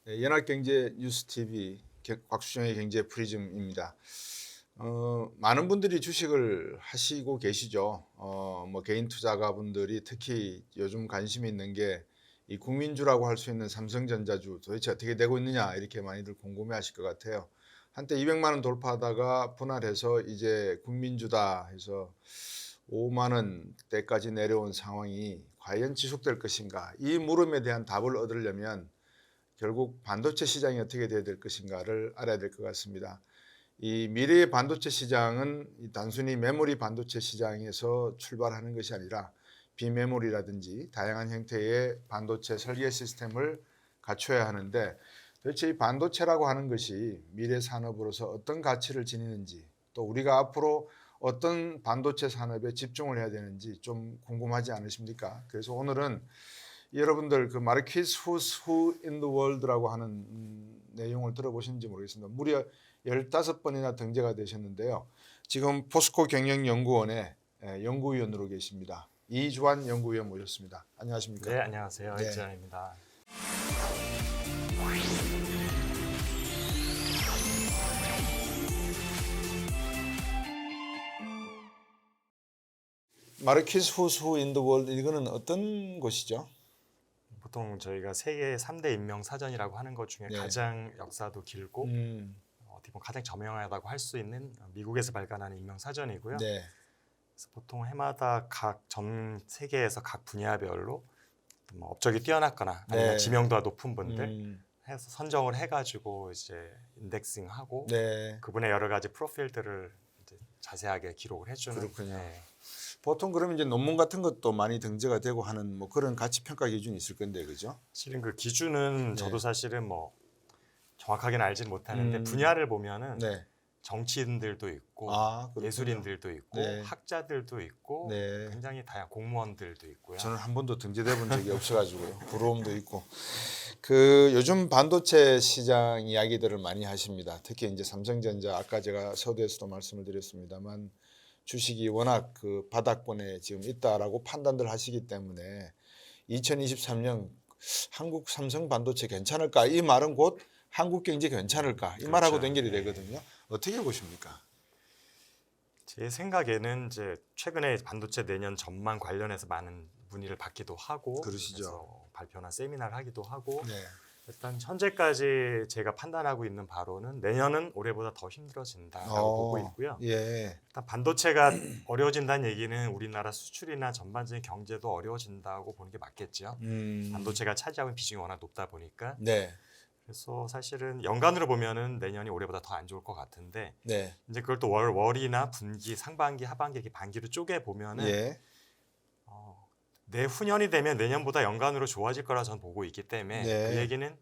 네, 연합경제 뉴스TV 곽수정의 경제 프리즘입니다. 많은 분들이 주식을 하시고 계시죠. 뭐 개인 투자가분들이 특히 요즘 관심이 있는 게 이 국민주라고 할 수 있는 삼성전자주 도대체 어떻게 되고 있느냐 이렇게 많이들 궁금해하실 것 같아요. 한때 200만 원 돌파하다가 분할해서 이제 국민주다 해서 5만 원대까지 내려온 상황이 과연 지속될 것인가? 이 물음에 대한 답을 얻으려면 결국 반도체 시장이 어떻게 돼야 될 것인가를 알아야 될 것 같습니다. 이 미래의 반도체 시장은 단순히 메모리 반도체 시장에서 출발하는 것이 아니라 비메모리라든지 다양한 형태의 반도체 설계 시스템을 갖춰야 하는데, 도대체 이 반도체라고 하는 것이 미래 산업으로서 어떤 가치를 지니는지, 또 우리가 앞으로 어떤 반도체 산업에 집중을 해야 되는지 좀 궁금하지 않으십니까? 그래서 오늘은 여러분들 그 마르퀴스 후스 후 인 더 월드라고 하는 내용을 들어보셨는지 모르겠습니다. 무려 15번이나 등재가 되셨는데요. 지금 포스코 경영연구원의 연구위원으로 계십니다. 이주환 연구위원 모셨습니다. 안녕하십니까? 네, 안녕하세요. 네. 이주환입니다. 마르퀴스 후스 후 인 더 월드, 이거는 어떤 곳이죠? 보통 저희가 세계 3대 인명 사전이라고 하는 것 중에 네. 가장 역사도 길고 어떻게 보면 가장 저명하다고 할 수 있는 미국에서 발간하는 인명 사전이고요. 네. 그래서 보통 해마다 각 전 세계에서 각 분야별로 뭐 업적이 뛰어났거나 아니면 네. 지명도가 높은 분들 음, 해서 선정을 해가지고 이제 인덱싱하고 네. 그분의 여러 가지 프로필들을 이제 자세하게 기록을 해주는. 그렇군요. 네. 보통 그러면 이제 논문 같은 것도 많이 등재가 되고 하는 뭐 그런 가치 평가 기준이 있을 건데, 그죠? 실은 그 기준은 네. 저도 사실은 뭐 정확하게는 알지는 못하는데 음. 분야를 보면은 네. 정치인들도 있고 그렇군요. 예술인들도 있고 네. 학자들도 있고 네. 굉장히 다양한 공무원들도 있고요. 저는 한 번도 등재돼 본 적이 없어가지고요. 부러움도 있고. 그 요즘 반도체 시장 이야기들을 많이 하십니다. 특히 이제 삼성전자, 아까 제가 서두에서도 말씀을 드렸습니다만 주식이 워낙 그 바닥권에 지금 있다라고 판단들 하시기 때문에 2023년 한국 삼성 반도체 괜찮을까? 이 말은 곧 한국 경제 괜찮을까? 이 말하고 그렇죠. 연결이 네. 되거든요. 어떻게 보십니까? 제 생각에는 이제 최근에 반도체 내년 전망 관련해서 많은 문의를 받기도 하고 그러시죠. 그래서 발표나 세미나를 하기도 하고 네. 일단 현재까지 제가 판단하고 있는 바로는 내년은 올해보다 더 힘들어진다라고 보고 있고요. 예. 일단 반도체가 어려워진다는 얘기는 우리나라 수출이나 전반적인 경제도 어려워진다고 보는 게 맞겠죠. 반도체가 차지하고 있는 비중이 워낙 높다 보니까. 네. 그래서 사실은 연간으로 보면은 내년이 올해보다 더 안 좋을 것 같은데 네. 이제 그걸 또 월이나 분기, 상반기, 하반기 이렇게 반기로 쪼개 보면은 예. 내후년이 되면 내년보다 연간으로 좋아질 거라 저는 보고 있기 때문에 네. 그 얘기는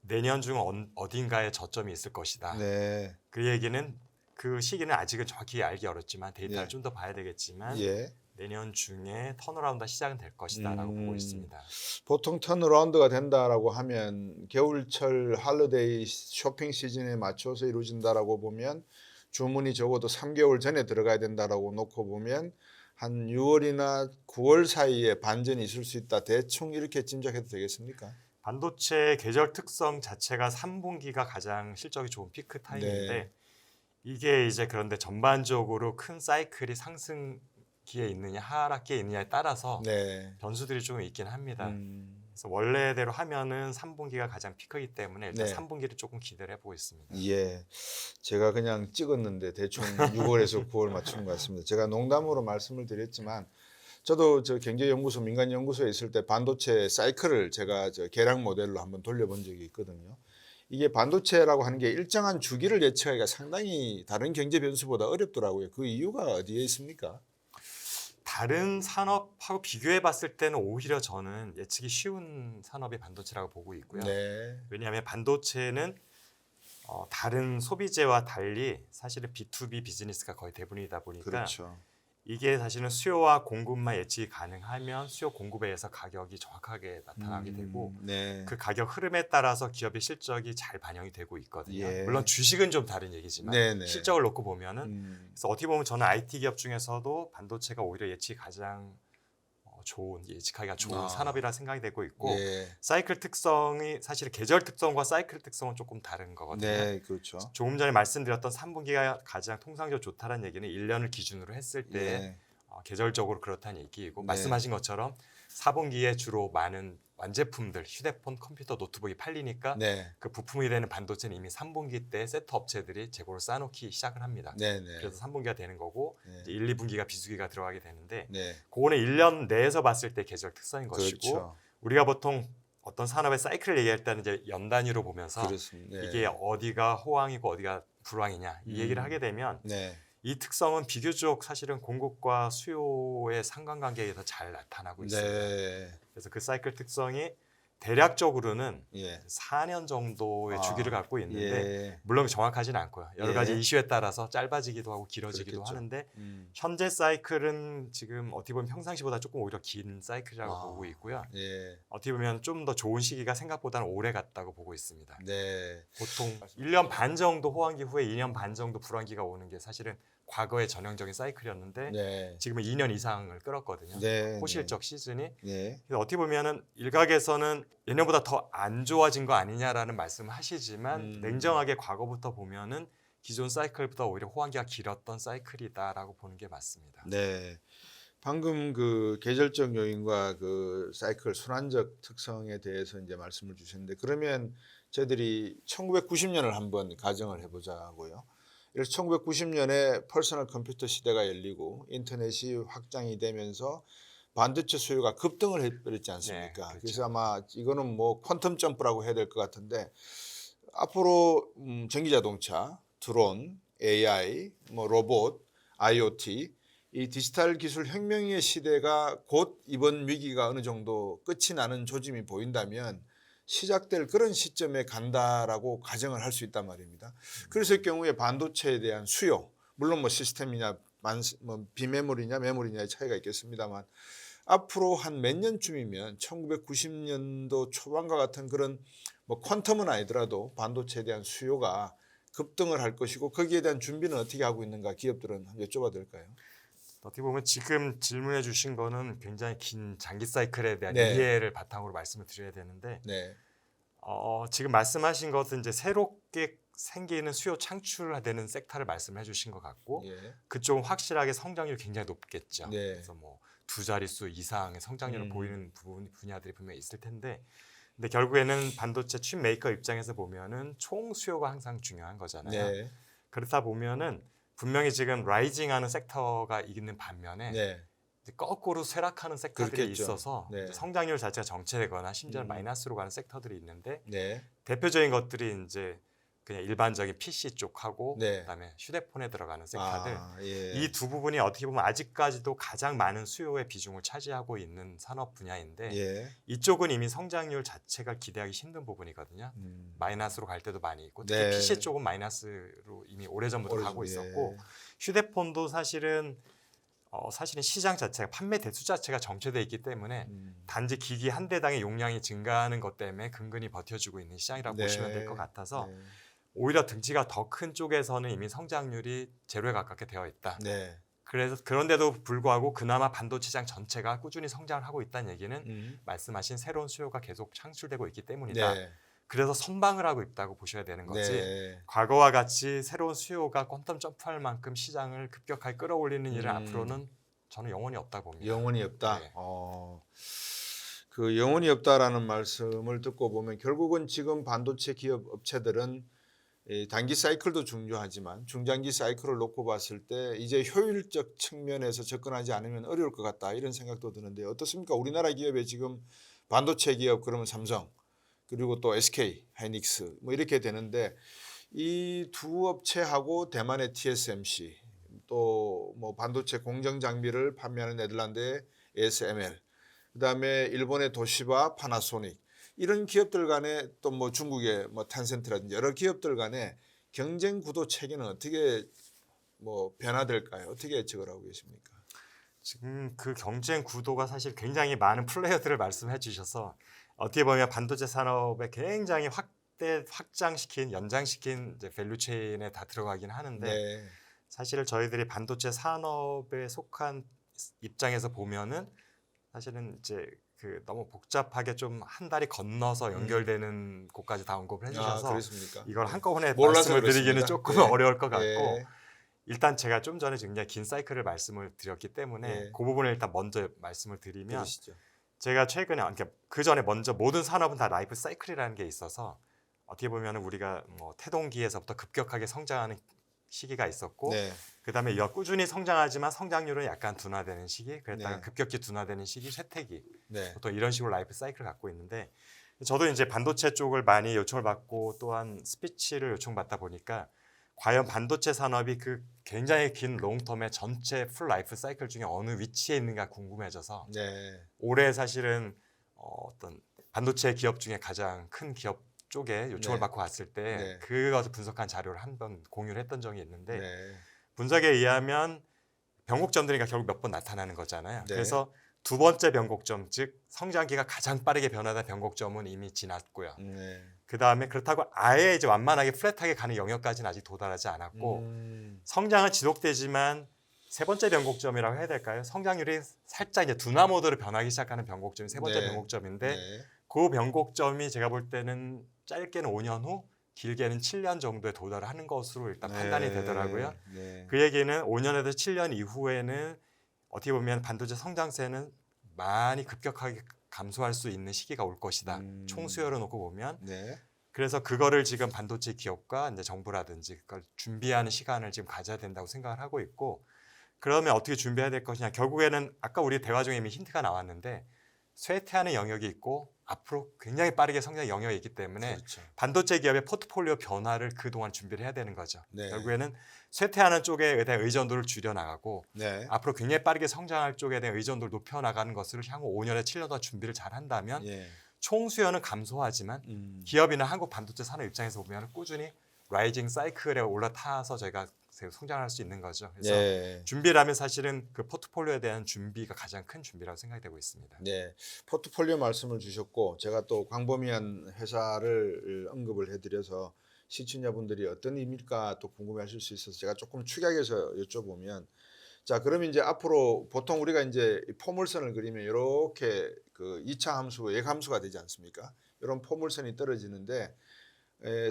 내년 중 어딘가에 저점이 있을 것이다. 네. 그 얘기는 그 시기는 아직은 정확히 알기 어렵지만 데이터를 예. 좀 더 봐야 되겠지만 예. 내년 중에 턴어라운드가 시작은 될 것이다라고 보고 있습니다. 보통 턴어라운드가 된다라고 하면 겨울철 할리데이 쇼핑 시즌에 맞춰서 이루어진다라고 보면 주문이 적어도 3개월 전에 들어가야 된다라고 놓고 보면 한 6월이나 9월 사이에 반전이 있을 수 있다. 대충 이렇게 짐작해도 되겠습니까? 반도체 계절 특성 자체가 3분기가 가장 실적이 좋은 피크 타임인데 네. 이게 이제 그런데 전반적으로 큰 사이클이 상승기에 있느냐 하락기에 있느냐에 따라서 네. 변수들이 조금 있긴 합니다. 음. 그래서 원래대로 하면은 3분기가 가장 피크이기 때문에 일단 네. 3분기를 조금 기대를 해보고 있습니다. 예. 제가 그냥 찍었는데 대충 6월에서 9월 맞춘 것 같습니다. 제가 농담으로 말씀을 드렸지만 저도 저 경제연구소 민간연구소에 있을 때 반도체 사이클을 제가 저 계량 모델로 한번 돌려본 적이 있거든요. 이게 반도체라고 하는 게 일정한 주기를 예측하기가 상당히 다른 경제 변수보다 어렵더라고요. 그 이유가 어디에 있습니까? 다른 산업하고 비교해 봤을 때는 오히려 저는 예측이 쉬운 산업이 반도체라고 보고 있고요. 네. 왜냐하면 반도체는 다른 소비재와 달리 사실은 B2B 비즈니스가 거의 대부분이다 보니까 그렇죠. 이게 사실은 수요와 공급만 예측이 가능하면 수요 공급에 의해서 가격이 정확하게 나타나게 되고 네. 그 가격 흐름에 따라서 기업의 실적이 잘 반영이 되고 있거든요. 예. 물론 주식은 좀 다른 얘기지만 네네. 실적을 놓고 보면은 그래서 어떻게 보면 저는 IT 기업 중에서도 반도체가 오히려 예측이 가장 좋은 예측하기가 좋은 아. 산업이라 생각이 되고 있고 예. 사이클 특성이 사실 계절 특성과 사이클 특성은 조금 다른 거거든요. 네, 그렇죠. 조금 전에 말씀드렸던 3분기가 가장 통상적으로 좋다는 얘기는 1년을 기준으로 했을 때 예. 계절적으로 그렇다는 얘기이고 네. 말씀하신 것처럼 4분기에 주로 많은 완제품들, 휴대폰, 컴퓨터, 노트북이 팔리니까 네. 그 부품이 되는 반도체는 이미 3분기 때 세트 업체들이 재고를 쌓아놓기 시작을 합니다. 네, 네. 그래서 3분기가 되는 거고 네. 이제 1, 2분기가 비수기가 들어가게 되는데 네. 그거는 1년 내에서 봤을 때 계절 특성인 것이고 그렇죠. 우리가 보통 어떤 산업의 사이클을 얘기할 때는 이제 연 단위로 보면서 그렇습니다. 네. 이게 어디가 호황이고 어디가 불황이냐 이 얘기를 하게 되면 네. 이 특성은 비교적 사실은 공급과 수요의 상관관계에서 잘 나타나고 있습니다. 네. 그래서 그 사이클 특성이 대략적으로는 예. 4년 정도의 아, 주기를 갖고 있는데 예. 물론 정확하지는 않고요. 여러 예. 가지 이슈에 따라서 짧아지기도 하고 길어지기도 그렇겠죠. 하는데 음. 현재 사이클은 지금 어떻게 보면 평상시보다 조금 오히려 긴 사이클이라고 아. 보고 있고요. 예. 어떻게 보면 좀 더 좋은 시기가 생각보다는 오래 갔다고 보고 있습니다. 네. 보통 1년 반 정도 호황기 후에 2년 반 정도 불황기가 오는 게 사실은 과거의 전형적인 사이클이었는데 네. 지금은 2년 이상을 끌었거든요. 네. 호실적 시즌이. 네. 그래서 어떻게 보면은 일각에서는 예년보다 더 안 좋아진 거 아니냐라는 말씀을 하시지만 냉정하게 과거부터 보면은 기존 사이클보다 오히려 호황기가 길었던 사이클이다라고 보는 게 맞습니다. 네. 방금 그 계절적 요인과 그 사이클 순환적 특성에 대해서 이제 말씀을 주셨는데 그러면 저희들이 1990년을 한번 가정을 해보자고요. 그래서 1990년에 퍼스널 컴퓨터 시대가 열리고 인터넷이 확장이 되면서 반도체 수요가 급등을 해버렸지 않습니까? 네, 그렇죠. 그래서 아마 이거는 뭐 퀀텀 점프라고 해야 될 것 같은데 앞으로 전기자동차, 드론, AI, 뭐 로봇, IoT 이 디지털 기술 혁명의 시대가 곧 이번 위기가 어느 정도 끝이 나는 조짐이 보인다면 시작될 그런 시점에 간다라고 가정을 할 수 있단 말입니다. 그래서 이 경우에 반도체에 대한 수요, 물론 뭐 시스템이냐, 뭐 비메모리냐, 메모리냐의 차이가 있겠습니다만 앞으로 한 몇 년쯤이면 1990년도 초반과 같은 그런 뭐 퀀텀은 아니더라도 반도체에 대한 수요가 급등을 할 것이고 거기에 대한 준비는 어떻게 하고 있는가 기업들은 한번 여쭤봐도 될까요? 어떻게 보면 지금 질문해 주신 거는 굉장히 긴 장기 사이클에 대한 네. 이해를 바탕으로 말씀을 드려야 되는데 네, 지금 말씀하신 것은 이제 새롭게 생기는 수요 창출되는 섹터를 말씀해 주신 것 같고 예, 그쪽은 확실하게 성장률이 굉장히 높겠죠. 네. 그래서 뭐 두 자릿수 이상의 성장률을 보이는 분야들이 분명히 있을 텐데 근데 결국에는 반도체 칩 메이커 입장에서 보면은 총 수요가 항상 중요한 거잖아요. 네, 그렇다 보면은 분명히 지금 라이징하는 섹터가 있는 반면에 네, 이제 거꾸로 쇠락하는 섹터들이 그렇겠죠. 있어서 네. 이제 성장률 자체가 정체되거나 심지어 는 음. 마이너스로 가는 섹터들이 있는데 네, 대표적인 것들이 이제 그냥 일반적인 PC 쪽하고 네. 그다음에 휴대폰에 들어가는 섹터들 아, 예. 이 두 부분이 어떻게 보면 아직까지도 가장 많은 수요의 비중을 차지하고 있는 산업 분야인데 예. 이쪽은 이미 성장률 자체가 기대하기 힘든 부분이거든요. 음. 마이너스로 갈 때도 많이 있고 특히 네. PC 쪽은 마이너스로 이미 오래전부터 가고 예. 있었고 휴대폰도 사실은 시장 자체가 판매 대수 자체가 정체돼 있기 때문에 단지 기기 한 대당의 용량이 증가하는 것 때문에 근근히 버텨주고 있는 시장이라고 네. 보시면 될 것 같아서 네. 오히려 등치가 더 큰 쪽에서는 이미 성장률이 제로에 가깝게 되어 있다. 네. 그래서 그런데도 불구하고 그나마 반도체 시장 전체가 꾸준히 성장을 하고 있다는 얘기는 말씀하신 새로운 수요가 계속 창출되고 있기 때문이다. 네. 그래서 선방을 하고 있다고 보셔야 되는 거지. 네. 과거와 같이 새로운 수요가 퀀텀 점프할 만큼 시장을 급격하게 끌어올리는 일은 앞으로는 저는 영원히 없다고 봅니다. 영혼이 없다. 네. 그 영혼이 없다라는 말씀을 듣고 보면 결국은 지금 반도체 기업 업체들은 이 단기 사이클도 중요하지만 중장기 사이클을 놓고 봤을 때 이제 효율적 측면에서 접근하지 않으면 어려울 것 같다 이런 생각도 드는데 어떻습니까? 우리나라 기업에 지금 반도체 기업 그러면 삼성 그리고 또 SK 하이닉스 뭐 이렇게 되는데 이 두 업체하고 대만의 TSMC 또 뭐 반도체 공정 장비를 판매하는 네덜란드의 ASML 그다음에 일본의 도시바 파나소닉 이런 기업들 간에 또 뭐 중국의 뭐 텐센트라든지 여러 기업들 간에 경쟁 구도 체계는 어떻게 뭐 변화될까요? 어떻게 예측을 하고 계십니까? 지금 그 경쟁 구도가 사실 굉장히 많은 플레이어들을 말씀해 주셔서 어떻게 보면 반도체 산업에 굉장히 확장시킨 연장시킨 이제 밸류체인에 다 들어가긴 하는데 네. 사실 저희들이 반도체 산업에 속한 입장에서 보면은 사실은 이제 그 너무 복잡하게 좀 한 달이 건너서 연결되는 곳까지 다 언급을 해주셔서 그렇습니까? 이걸 한꺼번에 몰라서 말씀을 드리기는 그렇습니다. 조금 예. 어려울 것 같고 예. 일단 제가 좀 전에 굉장히 긴 사이클을 말씀을 드렸기 때문에 예. 그 부분을 일단 먼저 말씀을 드리면 그러시죠. 제가 최근에 그러니까 그 전에 먼저 모든 산업은 다 라이프 사이클이라는 게 있어서 어떻게 보면 우리가 뭐 태동기에서부터 급격하게 성장하는 시기가 있었고 네. 그다음에 꾸준히 성장하지만 성장률은 약간 둔화되는 시기 그랬다가 네. 급격히 둔화되는 시기 쇠퇴기 네. 보통 이런 식으로 라이프 사이클을 갖고 있는데 저도 이제 반도체 쪽을 많이 요청을 받고 또한 스피치를 요청받다 보니까 과연 반도체 산업이 그 굉장히 긴 롱텀의 전체 풀 라이프 사이클 중에 어느 위치에 있는가 궁금해져서 네. 올해 사실은 어떤 반도체 기업 중에 가장 큰 기업 쪽에 요청을 네. 받고 갔을 때 네. 그것을 분석한 자료를 한번 공유를 했던 적이 있는데 네. 분석에 의하면 변곡점들이니까 결국 몇 번 나타나는 거잖아요. 네. 그래서 두 번째 변곡점 즉 성장기가 가장 빠르게 변화된 변곡점은 이미 지났고요. 네. 그 다음에 그렇다고 아예 이제 완만하게 플랫하게 가는 영역까지는 아직 도달하지 않았고 성장은 지속되지만 세 번째 변곡점이라고 해야 될까요? 성장률이 살짝 이제 둔화 모드로 변하기 시작하는 변곡점이 세 번째 네. 변곡점인데 네. 그 변곡점이 제가 볼 때는 짧게는 5년 후 길게는 7년 정도에 도달하는 것으로 일단 판단이 되더라고요. 네. 그 얘기는 5년에서 7년 이후에는 어떻게 보면 반도체 성장세는 많이 급격하게 감소할 수 있는 시기가 올 것이다. 총 수요를 놓고 보면 네. 그래서 그거를 지금 반도체 기업과 이제 정부라든지 그걸 준비하는 시간을 지금 가져야 된다고 생각을 하고 있고 그러면 어떻게 준비해야 될 것이냐 결국에는 아까 우리 대화 중에 이미 힌트가 나왔는데 쇠퇴하는 영역이 있고 앞으로 굉장히 빠르게 성장 영역이 있기 때문에 그렇죠. 반도체 기업의 포트폴리오 변화를 그동안 준비를 해야 되는 거죠. 네. 결국에는 쇠퇴하는 쪽에 대한 의존도를 줄여나가고 네. 앞으로 굉장히 빠르게 성장할 쪽에 대한 의존도를 높여나가는 것을 향후 5년에 7년 동안 준비를 잘 한다면 예. 총 수요는 감소하지만 기업이나 한국 반도체 산업 입장에서 보면 꾸준히 라이징 사이클에 올라타서 저희가 성장할 수 있는 거죠. 그래서 네. 준비라면 사실은 그 포트폴리오에 대한 준비가 가장 큰 준비라고 생각이 되고 있습니다. 네. 포트폴리오 말씀을 주셨고 제가 또 광범위한 회사를 언급을 해드려서 시청자분들이 어떤 의미일까 또 궁금해하실 수 있어서 제가 조금 축약해서 여쭤보면 자 그럼 이제 앞으로 보통 우리가 이제 포물선을 그리면 이렇게 그 2차 함수 액함수가 되지 않습니까? 이런 포물선이 떨어지는데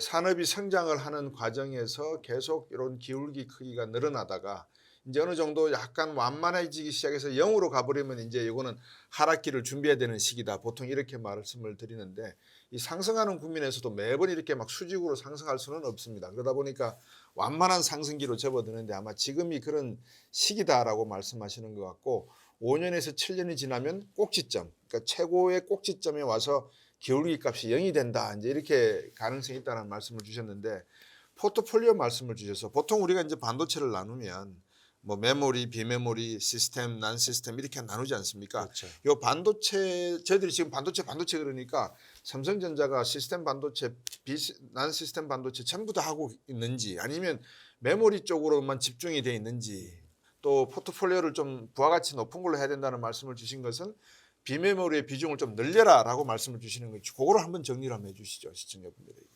산업이 성장을 하는 과정에서 계속 이런 기울기 크기가 늘어나다가 이제 어느 정도 약간 완만해지기 시작해서 0으로 가버리면 이제 이거는 하락기를 준비해야 되는 시기다. 보통 이렇게 말씀을 드리는데 이 상승하는 국면에서도 매번 이렇게 막 수직으로 상승할 수는 없습니다. 그러다 보니까 완만한 상승기로 접어드는데 아마 지금이 그런 시기다라고 말씀하시는 것 같고 5년에서 7년이 지나면 꼭지점, 그러니까 최고의 꼭지점에 와서 기울기 값이 0이 된다. 이제 이렇게 가능성이 있다는 말씀을 주셨는데 포트폴리오 말씀을 주셔서 보통 우리가 이제 반도체를 나누면 뭐 메모리, 비메모리, 시스템, 난 시스템 이렇게 나누지 않습니까? 그렇죠. 요 반도체 저희들이 지금 반도체 그러니까 삼성전자가 시스템 반도체, 난 시스템 반도체 전부 다 하고 있는지 아니면 메모리 쪽으로만 집중이 돼 있는지 또 포트폴리오를 좀 부가가치 높은 걸로 해야 된다는 말씀을 주신 것은 비메모리의 비중을 좀 늘려라라고 말씀을 주시는 거죠. 그거를 한번 정리를 한번 해주시죠 시청자분들에게.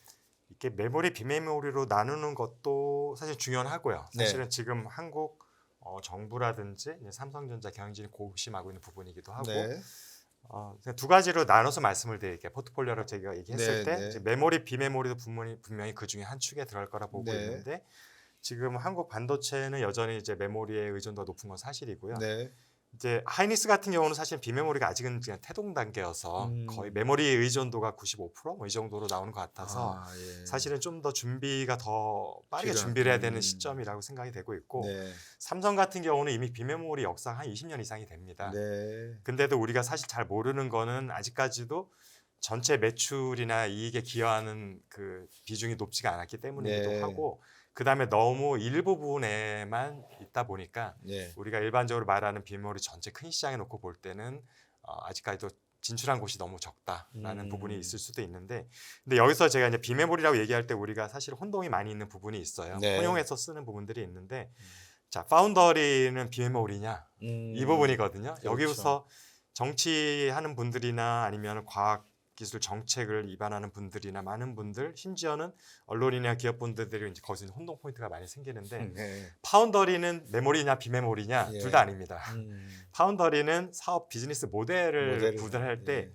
이렇게 메모리 비메모리로 나누는 것도 사실 중요하고요. 네. 사실은 지금 한국 정부라든지 이제 삼성전자 경영진이 고심하고 있는 부분이기도 하고 네. 그냥 두 가지로 나눠서 말씀을 드릴게요. 포트폴리오를 제가 얘기했을 네, 때 네. 이제 메모리 비메모리도 분명히 그 중에 한 축에 들어갈 거라 보고 네. 있는데 지금 한국 반도체는 여전히 이제 메모리의 의존도가 높은 건 사실이고요. 네. 이제 하이닉스 같은 경우는 사실 비메모리가 아직은 그냥 태동 단계여서 거의 메모리 의존도가 95%뭐 이 정도로 나오는 것 같아서 예. 사실은 좀 더 준비가 더 빠르게 필요한, 준비를 해야 되는 시점이라고 생각이 되고 있고 네. 삼성 같은 경우는 이미 비메모리 역사 한 20년 이상이 됩니다. 네. 근데도 우리가 사실 잘 모르는 거는 아직까지도 전체 매출이나 이익에 기여하는 그 비중이 높지가 않았기 때문이기도 네. 하고 그다음에 너무 일부분에만 있다 보니까 네. 우리가 일반적으로 말하는 비메모리 전체 큰 시장에 놓고 볼 때는 아직까지도 진출한 곳이 너무 적다라는 부분이 있을 수도 있는데 근데 여기서 제가 이제 비메모리라고 얘기할 때 우리가 사실 혼동이 많이 있는 부분이 있어요. 네. 혼용해서 쓰는 부분들이 있는데 자 파운더리는 비메모리냐 이 부분이거든요. 그렇죠. 여기서 정치하는 분들이나 아니면 과학 기술 정책을 위반하는 분들이나 많은 분들, 심지어는 언론이나 기업분들이 이제 거기서 혼동 포인트가 많이 생기는데 네. 파운더리는 메모리냐 비메모리냐 예. 둘 다 아닙니다. 음. 파운더리는 사업 비즈니스 모델을 구별할 때 예.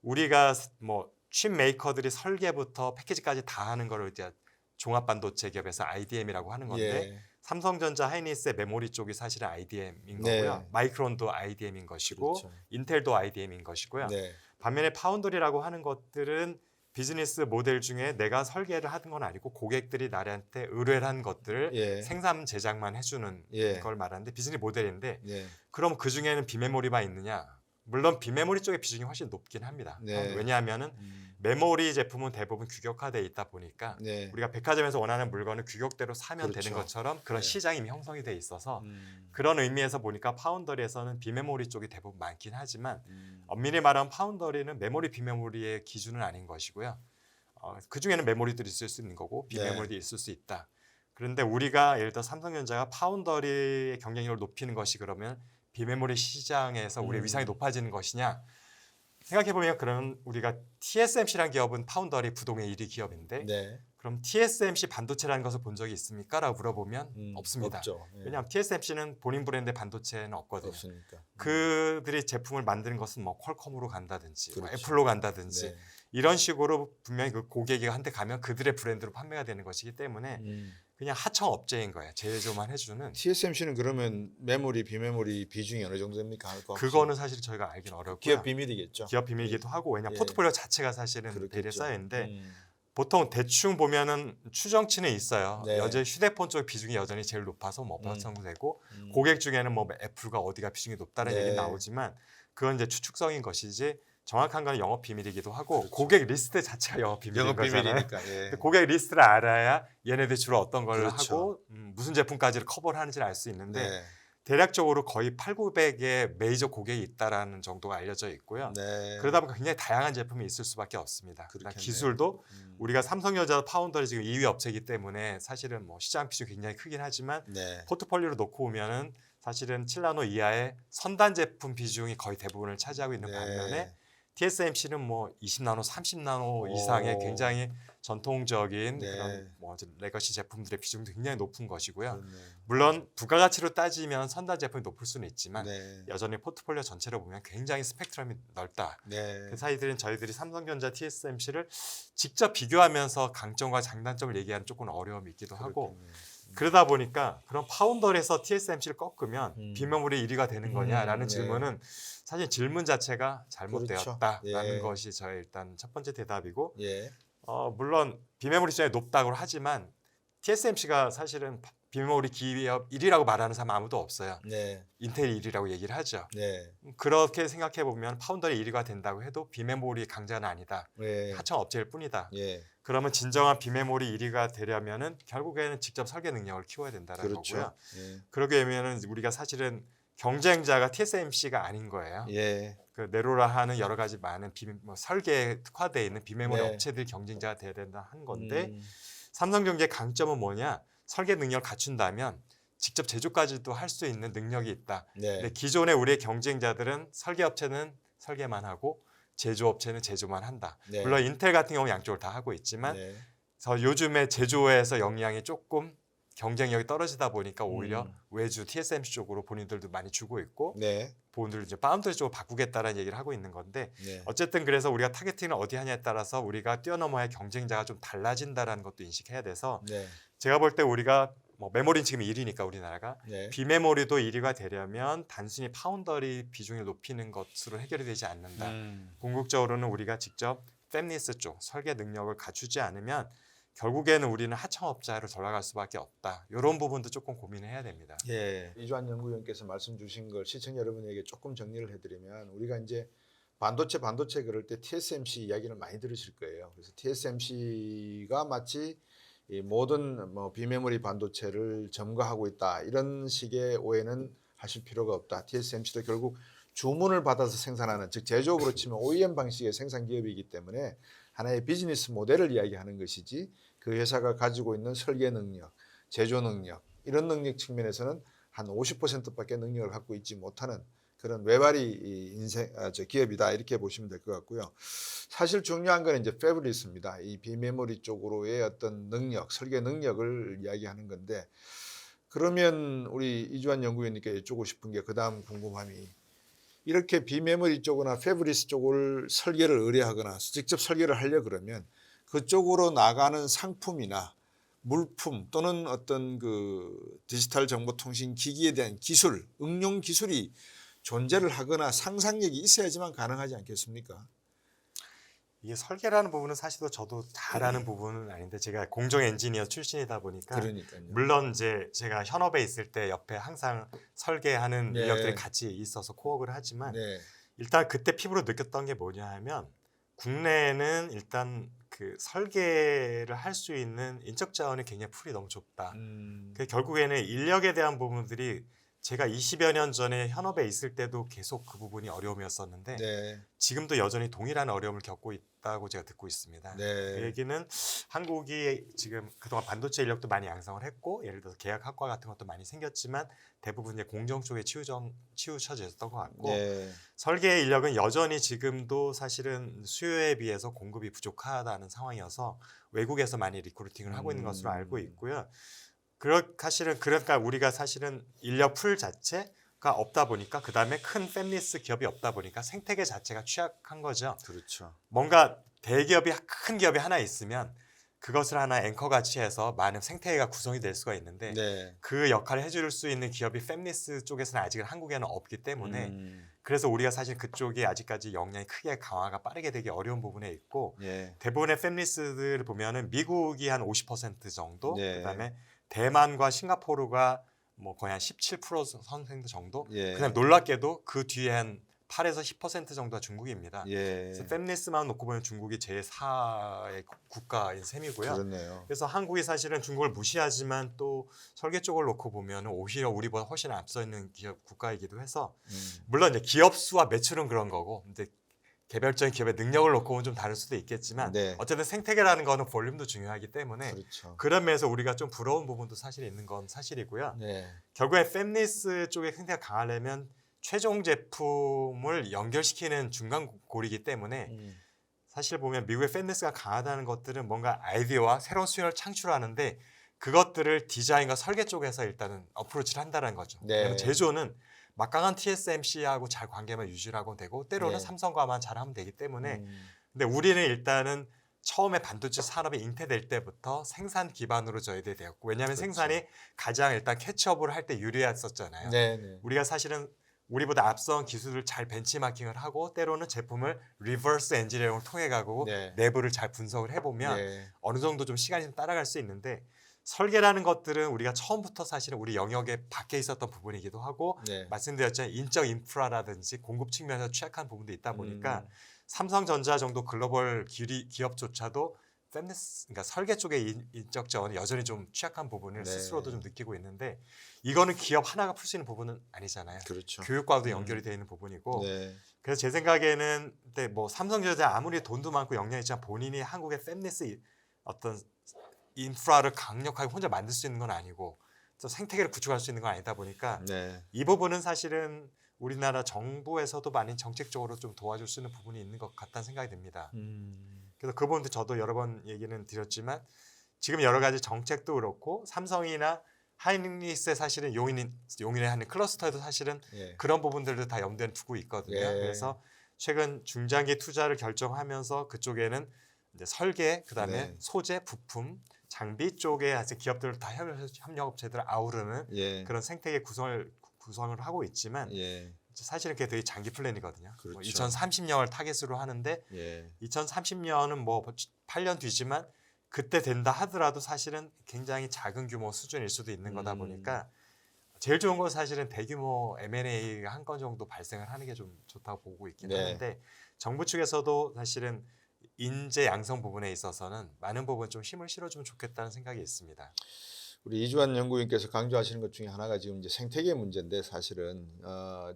우리가 뭐 칩 메이커들이 설계부터 패키지까지 다 하는 거를 이제 종합 반도체 기업에서 IDM이라고 하는 건데 예. 삼성전자 하이닉스의 메모리 쪽이 사실은 IDM인 네. 거고요. 마이크론도 IDM인 것이고 그렇죠. 인텔도 IDM인 것이고요. 네. 반면에 파운더리라고 하는 것들은 비즈니스 모델 중에 내가 설계를 하는 건 아니고 고객들이 나한테 의뢰를 한 것들을 예. 생산 제작만 해주는 예. 걸 말하는데 비즈니스 모델인데 예. 그럼 그 중에는 비메모리만 있느냐? 물론 비메모리 쪽의 비중이 훨씬 높긴 합니다. 네. 왜냐하면은 메모리 제품은 대부분 규격화되어 있다 보니까 네. 우리가 백화점에서 원하는 물건을 규격대로 사면 그렇죠. 되는 것처럼 그런 네. 시장이 이미 형성이 돼 있어서 음. 그런 의미에서 보니까 파운더리에서는 비메모리 쪽이 대부분 많긴 하지만 음. 엄밀히 말하면 파운더리는 메모리 비메모리의 기준은 아닌 것이고요. 그 중에는 메모리들이 있을 수 있는 거고 비메모리도 있을 수 있다. 그런데 우리가 예를 들어 삼성전자가 파운더리의 경쟁력을 높이는 것이 그러면 비메모리 시장에서 우리의 위상이 높아지는 것이냐? 생각해보면 그럼 우리가 TSMC라는 기업은 파운더리 부동의 1위 기업인데 네. 그럼 TSMC 반도체라는 것을 본 적이 있습니까? 라고 물어보면 없습니다. 없죠. 예. 왜냐하면 TSMC는 본인 브랜드의 반도체는 없거든요. 없으니까. 그들이 제품을 만드는 것은 뭐 퀄컴으로 간다든지 뭐 그렇죠. 애플로 간다든지 네. 이런 식으로 분명히 그 고객이 한테 가면 그들의 브랜드로 판매가 되는 것이기 때문에 음. 그냥 하청 업체인 거예요. 제조만 해주는. TSMC는 그러면 메모리, 비메모리 비중이 어느 정도 됩니까? 그거는 사실 저희가 알기는 어렵고요. 기업 비밀이겠죠. 기업 비밀이기도 하고 왜냐 예. 포트폴리오 자체가 사실은 그렇겠죠. 대리에 쌓여 있는데 음. 보통 대충 보면은 추정치는 있어요. 네. 여전히 휴대폰 쪽 비중이 여전히 제일 높아서 뭐 8% 되고 음. 고객 중에는 뭐 애플과 어디가 비중이 높다는 네. 얘기 나오지만 그건 이제 추측성인 것이지 정확한 건 영업 비밀이기도 하고 그렇죠. 고객 리스트 자체가 영업 비밀인 영업 거잖아요. 비밀이니까. 예. 근데 고객 리스트를 알아야 얘네들 주로 어떤 걸 그렇죠. 하고 무슨 제품까지를 커버를 하는지를 알 수 있는데 네. 대략적으로 거의 8,900의 메이저 고객이 있다라는 정도가 알려져 있고요. 네. 그러다 보니까 굉장히 다양한 제품이 있을 수밖에 없습니다. 그렇겠네요. 기술도 음. 우리가 삼성전자 파운더리 지금 2위 업체이기 때문에 사실은 뭐 시장 비중이 굉장히 크긴 하지만 네. 포트폴리오로 놓고 오면은 사실은 7나노 이하의 선단 제품 비중이 거의 대부분을 차지하고 있는 네. 반면에 TSMC는 뭐 20나노, 30나노 오. 이상의 굉장히 전통적인 네. 그런 뭐 레거시 제품들의 비중도 굉장히 높은 것이고요. 그렇네. 물론 부가가치로 따지면 선단 제품이 높을 수는 있지만 네. 여전히 포트폴리오 전체로 보면 굉장히 스펙트럼이 넓다. 네. 그 사이들은 저희들이 삼성전자 TSMC를 직접 비교하면서 강점과 장단점을 얘기하는 조금 어려움이 있기도 하고 그렇겠네요. 그러다 보니까 그런 파운더에서 TSMC를 꺾으면 비메모리 1위가 되는 거냐라는 네. 질문은 사실 질문 자체가 잘못되었다라는 그렇죠. 예. 것이 저의 일단 첫 번째 대답이고 예. 물론 비메모리 시장이 높다고 하지만 TSMC가 사실은 비메모리 기업 1위라고 말하는 사람 아무도 없어요. 네. 인텔이 1위라고 얘기를 하죠. 네. 그렇게 생각해 보면 파운더리 1위가 된다고 해도 비메모리 강자는 아니다. 네. 하청 업체일 뿐이다. 예. 그러면 진정한 비메모리 1위가 되려면은 결국에는 직접 설계 능력을 키워야 된다는 그렇죠. 거고요. 예. 그러게 되면은 우리가 사실은 경쟁자가 TSMC가 아닌 거예요. 예. 그 네로라 하는 여러 가지 많은 설계에 특화되어 있는 비메모리 네. 업체들이 경쟁자가 돼야 된다 하는 건데 음. 삼성전자의 강점은 뭐냐? 설계 능력을 갖춘다면 직접 제조까지도 할 수 있는 능력이 있다. 네. 근데 기존의 우리의 경쟁자들은 설계 업체는 설계만 하고 제조 업체는 제조만 한다. 네. 물론 인텔 같은 경우 양쪽을 다 하고 있지만 네. 요즘에 제조에서 역량이 조금 경쟁력이 떨어지다 보니까 오히려 외주 TSMC 쪽으로 본인들도 많이 주고 있고 네. 본인들 이제 파운드리 쪽으로 바꾸겠다라는 얘기를 하고 있는 건데 네. 어쨌든 그래서 우리가 타겟팅을 어디 하냐에 따라서 우리가 뛰어넘어야 경쟁자가 좀 달라진다라는 것도 인식해야 돼서 네. 제가 볼 때 우리가 뭐 메모리는 지금 1위니까 우리나라가 네. 비메모리도 1위가 되려면 단순히 파운더리 비중을 높이는 것으로 해결이 되지 않는다. 궁극적으로는 우리가 직접 팹리스 쪽 설계 능력을 갖추지 않으면 결국에는 우리는 하청업자로 돌아갈 수밖에 없다. 이런 부분도 조금 고민을 해야 됩니다. 예. 이주환 연구위원께서 말씀 주신 걸 시청자 여러분에게 조금 정리를 해드리면 우리가 이제 반도체 그럴 때 TSMC 이야기를 많이 들으실 거예요. 그래서 TSMC가 마치 이 모든 뭐 비메모리 반도체를 점거하고 있다 이런 식의 오해는 하실 필요가 없다. TSMC도 결국 주문을 받아서 생산하는 즉 제조업으로 치면 OEM 방식의 생산 기업이기 때문에 하나의 비즈니스 모델을 이야기하는 것이지 그 회사가 가지고 있는 설계 능력, 제조 능력 이런 능력 측면에서는 한 50%밖에 능력을 갖고 있지 못하는 그런 외발이 저 기업이다 이렇게 보시면 될 것 같고요. 사실 중요한 건 이제 패블리스입니다. 이 비메모리 쪽으로의 어떤 능력, 설계 능력을 이야기하는 건데 그러면 우리 이주환 연구위원님께 여쭙고 싶은 게 그다음 궁금함이 이렇게 비메모리 쪽이나 패블리스 쪽을 설계를 의뢰하거나 직접 설계를 하려 그러면 그쪽으로 나가는 상품이나 물품 또는 어떤 그 디지털 정보통신 기기에 대한 기술, 응용 기술이 존재를 하거나 상상력이 있어야지만 가능하지 않겠습니까? 이게 설계라는 부분은 사실 저도 잘하는 부분은 아닌데 제가 공정 엔지니어 출신이다 보니까 그러니까요. 물론 이제 제가 현업에 있을 때 옆에 항상 설계하는 네. 인력들이 같이 있어서 코워크를 하지만 네. 일단 그때 피부로 느꼈던 게 뭐냐 하면 국내에는 일단 그 설계를 할 수 있는 인적 자원이 굉장히 풀이 너무 좁다. 그 결국에는 인력에 대한 부분들이 제가 20여 년 전에 현업에 있을 때도 계속 그 부분이 어려움이었었는데 네. 지금도 여전히 동일한 어려움을 겪고 있다고 제가 듣고 있습니다. 네. 그 얘기는 한국이 지금 그동안 반도체 인력도 많이 양성을 했고 예를 들어서 계약학과 같은 것도 많이 생겼지만 대부분 이제 공정 쪽에 치우쳐져 있었던 것 같고 네. 설계 인력은 여전히 지금도 사실은 수요에 비해서 공급이 부족하다는 상황이어서 외국에서 많이 리크루팅을 하고 있는 것으로 알고 있고요. 사실은 그러니까 우리가 사실은 인력 풀 자체가 없다 보니까 그 다음에 큰 팹리스 기업이 없다 보니까 생태계 자체가 취약한 거죠. 그렇죠. 뭔가 대기업이 큰 기업이 하나 있으면 그것을 하나 앵커 같이 해서 많은 생태계가 구성이 될 수가 있는데 네. 그 역할을 해줄 수 있는 기업이 팹리스 쪽에서는 아직은 한국에는 없기 때문에 그래서 우리가 사실 그쪽이 아직까지 역량이 크게 강화가 빠르게 되기 어려운 부분에 있고 예. 대부분의 팹리스들을 보면은 미국이 한 50% 정도 네. 그다음에 대만과 싱가포르가 뭐 거의 한 17% 정도 예. 그냥 놀랍게도 그 뒤에 한 8에서 10% 정도가 중국입니다. 예. 그래서 팹리스만 놓고 보면 중국이 제4의 국가인 셈이고요. 그렇네요. 그래서 한국이 사실은 중국을 무시하지만 또 설계 쪽을 놓고 보면 오히려 우리보다 훨씬 앞서 있는 기업 국가이기도 해서 물론 이제 기업 수와 매출은 그런 거고 이제 개별적인 기업의 능력을 놓고 보면 좀 다를 수도 있겠지만 네. 어쨌든 생태계라는 거는 볼륨도 중요하기 때문에 그렇죠. 그런 면에서 우리가 좀 부러운 부분도 사실 있는 건 사실이고요. 네. 결국에 팹리스 쪽의 생태가 강하려면 최종 제품을 연결시키는 중간 고리이기 때문에 사실 보면 미국의 팹리스가 강하다는 것들은 뭔가 아이디어와 새로운 수요를 창출하는데 그것들을 디자인과 설계 쪽에서 일단은 어프로치를 한다는 거죠. 네. 왜냐하면 제조는 막강한 TSMC하고 잘 관계만 유지하고 되고 때로는 네. 삼성과만 잘하면 되기 때문에 근데 우리는 일단은 처음에 반도체 산업이 잉태될 때부터 생산 기반으로 저희들이 되었고 왜냐하면 그렇죠. 생산이 가장 일단 캐치업을 할 때 유리했었잖아요. 네. 네. 우리가 사실은 우리보다 앞선 기술을 잘 벤치마킹을 하고 때로는 제품을 리버스 엔지니어링을 통해 가고 네. 내부를 잘 분석을 해보면 네. 어느 정도 좀 시간이 좀 따라갈 수 있는데 설계라는 것들은 우리가 처음부터 사실은 우리 영역에 밖에 있었던 부분이기도 하고 네. 말씀드렸죠. 인적 인프라라든지 공급 측면에서 취약한 부분도 있다 보니까 삼성전자 정도 글로벌 기업조차도 팹리스, 그러니까 설계 쪽의 인적 자원이 여전히 좀 취약한 부분을 네. 스스로도 좀 느끼고 있는데 이거는 기업 하나가 풀 수 있는 부분은 아니잖아요. 그렇죠. 교육과도 연결이 되어 있는 부분이고 네. 그래서 제 생각에는 근데 뭐 삼성전자 아무리 돈도 많고 역량이 있지만 본인이 한국의 팹리스 어떤 인프라를 강력하게 혼자 만들 수 있는 건 아니고 또 생태계를 구축할 수 있는 건 아니다 보니까 네. 이 부분은 사실은 우리나라 정부에서도 많이 정책적으로 좀 도와줄 수 있는 부분이 있는 것 같다는 생각이 듭니다. 그래서 그 부분도 저도 여러 번 얘기는 드렸지만 지금 여러 가지 정책도 그렇고 삼성이나 하이닉스의 사실은 용인에 하는 클러스터에도 사실은 예. 그런 부분들도 다 염두에 두고 있거든요. 예. 그래서 최근 중장기 투자를 결정하면서 그쪽에는 이제 설계, 그다음에 네. 소재, 부품, 장비 쪽에 아직 기업들 다 협력업체들을 아우르는 예. 그런 생태계 구성을 하고 있지만 예. 사실은 그게 되게 장기 플랜이거든요. 그렇죠. 2030년을 타겟으로 하는데 예. 2030년은 뭐 8년 뒤지만 그때 된다 하더라도 사실은 굉장히 작은 규모 수준일 수도 있는 거다 보니까 제일 좋은 건 사실은 대규모 M&A가 한 건 정도 발생을 하는 게 좀 좋다고 보고 있긴 네. 하는데 정부 측에서도 사실은 인재 양성 부분에 있어서는 많은 부분 좀 힘을 실어주면 좋겠다는 생각이 있습니다. 우리 이주환 연구위원께서 강조하시는 것 중에 하나가 지금 이제 생태계 문제인데 사실은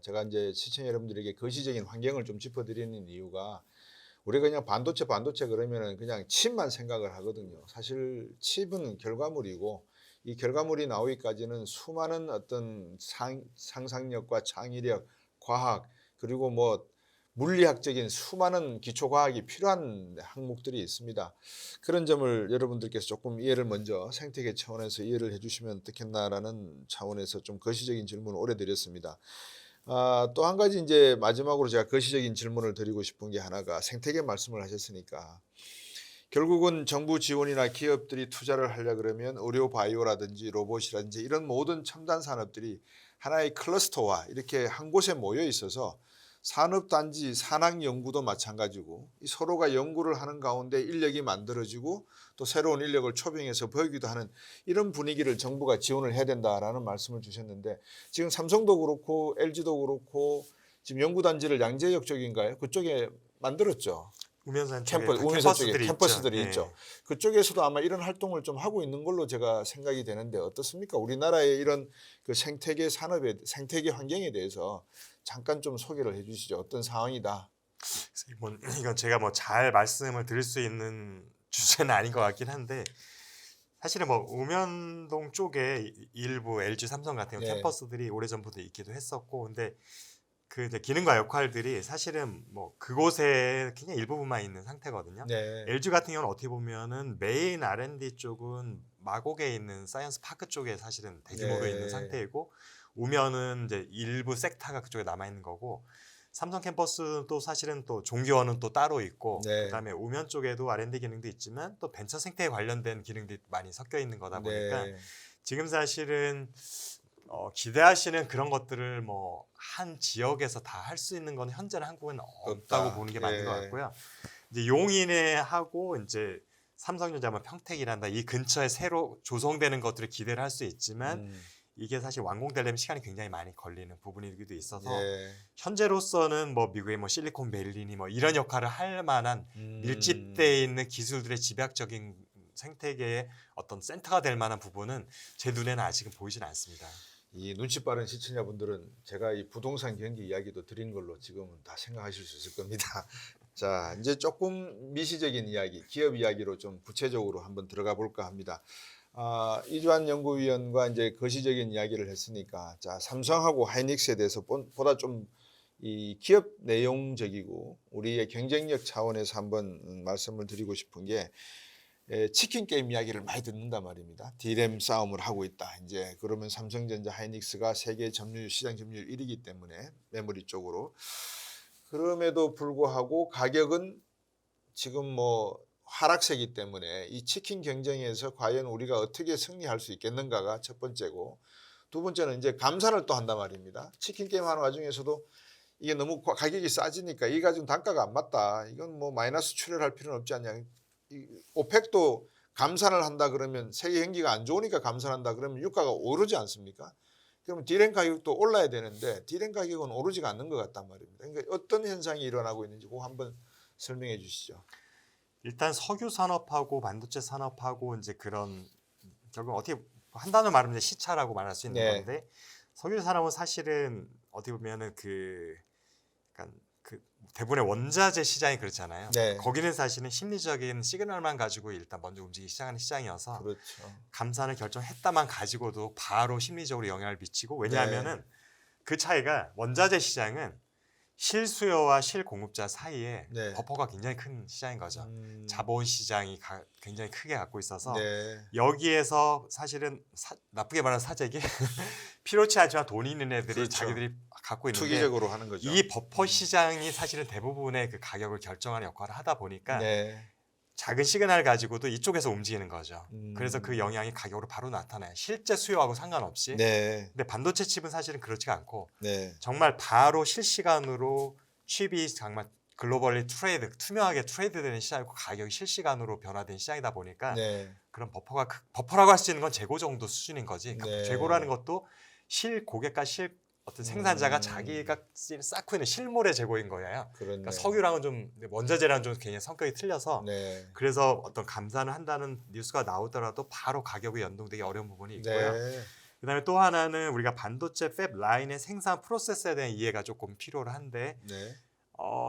제가 이제 시청자 여러분들에게 거시적인 환경을 좀 짚어드리는 이유가 우리가 그냥 반도체 그러면은 그냥 칩만 생각을 하거든요. 사실 칩은 결과물이고 이 결과물이 나오기까지는 수많은 어떤 상상력과 창의력, 과학 그리고 뭐 물리학적인 수많은 기초 과학이 필요한 항목들이 있습니다. 그런 점을 여러분들께서 조금 이해를 먼저 생태계 차원에서 이해를 해주시면 어떻겠나라는 차원에서 좀 거시적인 질문을 오래 드렸습니다. 또 한 가지 이제 마지막으로 제가 거시적인 질문을 드리고 싶은 게 하나가 생태계 말씀을 하셨으니까 결국은 정부 지원이나 기업들이 투자를 하려 그러면 의료 바이오라든지 로봇이라든지 이런 모든 첨단 산업들이 하나의 클러스터화 이렇게 한 곳에 모여 있어서 산업단지 산학연구도 마찬가지고 서로가 연구를 하는 가운데 인력이 만들어지고 또 새로운 인력을 초빙해서 보이기도 하는 이런 분위기를 정부가 지원을 해야 된다라는 말씀을 주셨는데 지금 삼성도 그렇고 LG도 그렇고 지금 연구단지를 양재역 쪽인가요? 그쪽에 만들었죠. 우면산 쪽에 우면산 쪽에 캠퍼스들이 캠퍼스들이 있죠. 있죠. 그쪽에서도 아마 이런 활동을 좀 하고 있는 걸로 제가 생각이 되는데 어떻습니까? 우리나라의 이런 그 생태계 산업에 생태계 환경에 대해서 잠깐 좀 소개를 해주시죠. 어떤 상황이다. 이건 제가 뭐 잘 말씀을 드릴 수 있는 주제는 아닌 것 같긴 한데 사실은 뭐 우면동 쪽에 일부 LG 삼성 같은 네. 캠퍼스들이 오래전부터 있기도 했었고 근데 그 이제 기능과 역할들이 사실은 뭐 그곳에 그냥 일부분만 있는 상태거든요. 네. LG 같은 경우는 어떻게 보면은 메인 R&D 쪽은 마곡에 있는 사이언스 파크 쪽에 사실은 대규모로 네. 있는 상태이고 우면은 이제 일부 섹터가 그쪽에 남아 있는 거고 삼성 캠퍼스도 사실은 또 종교원은 또 따로 있고 네. 그다음에 우면 쪽에도 R&D 기능도 있지만 또 벤처 생태에 관련된 기능들이 많이 섞여 있는 거다 보니까 네. 지금 사실은 기대하시는 그런 것들을 뭐 한 지역에서 다 할 수 있는 건 현재는 한국은 없다고 보는 게 맞는 것 같고요. 이제 용인에 하고 이제 삼성전자 뭐 평택이란다 이 근처에 새로 조성되는 것들을 기대를 할 수 있지만 이게 사실 완공되려면 시간이 굉장히 많이 걸리는 부분이기도 있어서 예. 현재로서는 뭐 미국의 뭐 실리콘밸리니 뭐 이런 역할을 할 만한 밀집되어 있는 기술들의 집약적인 생태계의 어떤 센터가 될 만한 부분은 제 눈에는 아직은 보이진 않습니다. 이 눈치 빠른 시청자분들은 제가 이 부동산 경기 이야기도 드린 걸로 지금은 다 생각하실 수 있을 겁니다. 자, 이제 조금 미시적인 이야기, 기업 이야기로 좀 구체적으로 한번 들어가 볼까 합니다. 이주환 연구위원과 이제 거시적인 이야기를 했으니까, 자, 삼성하고 하이닉스에 대해서 보다 좀 이 기업 내용적이고 우리의 경쟁력 차원에서 한번 말씀을 드리고 싶은 게 치킨 게임 이야기를 많이 듣는단 말입니다. D램 싸움을 하고 있다. 이제 그러면 삼성전자, 하이닉스가 세계 점유율 시장 점유율 1위이기 때문에 메모리 쪽으로 그럼에도 불구하고 가격은 지금 뭐 하락세이기 때문에 이 치킨 경쟁에서 과연 우리가 어떻게 승리할 수 있겠는가가 첫 번째고 두 번째는 이제 감산을 또 한단 말입니다. 치킨 게임 하는 와중에서도 이게 너무 가격이 싸지니까 이 가지고 단가가 안 맞다. 이건 뭐 마이너스 출혈할 필요는 없지 않냐. 오펙도 감산을 한다 그러면 세계 경기가 안 좋으니까 감산한다 그러면 유가가 오르지 않습니까? 그러면 D램 가격도 올라야 되는데 D램 가격은 오르지가 않는 것 같단 말입니다. 그러니까 어떤 현상이 일어나고 있는지 그거 한번 설명해 주시죠. 일단 석유 산업하고 반도체 산업하고 이제 그런 결국 어떻게 한 단어 말하면 이제 시차라고 말할 수 있는 네. 건데 석유 산업은 사실은 어떻게 보면은 약간 그 대부분의 원자재 시장이 그렇잖아요. 네. 거기는 사실은 심리적인 시그널만 가지고 일단 먼저 움직이기 시작하는 시장이어서 그렇죠. 감산을 결정했다만 가지고도 바로 심리적으로 영향을 미치고 왜냐하면은 그 차이가 원자재 시장은 실수요와 실공급자 사이에 네. 버퍼가 굉장히 큰 시장인 거죠. 자본 시장이 굉장히 크게 갖고 있어서 네. 여기에서 사실은 나쁘게 말하면 사재기 필요치 않지만 돈이 있는 애들이 그렇죠. 자기들이 갖고 있는데 투기적으로 하는 거죠. 이 버퍼 시장이 사실은 대부분의 그 가격을 결정하는 역할을 하다 보니까 네. 작은 시그널 가지고도 이쪽에서 움직이는 거죠. 그래서 그 영향이 가격으로 바로 나타나요. 실제 수요하고 상관없이. 네. 근데 반도체 칩은 사실은 그렇지가 않고 네. 정말 바로 실시간으로 칩이 정말 글로벌리 투명하게 트레이드되는 시장이고 가격이 실시간으로 변화된 시장이다 보니까 네. 그런 버퍼라고 할 수 있는 건 재고 정도 수준인 거지. 네. 재고라는 것도 고객과 어떤 생산자가 자기가 쌓고 있는 실물의 재고인 거예요. 그러니까 석유랑은 좀 원자재랑은 좀 굉장히 성격이 틀려서 네. 그래서 어떤 감산을 한다는 뉴스가 나오더라도 바로 가격이 연동되기 어려운 부분이 있고요. 네. 그다음에 또 하나는 우리가 반도체 팹 라인의 생산 프로세스에 대한 이해가 조금 필요한데 네.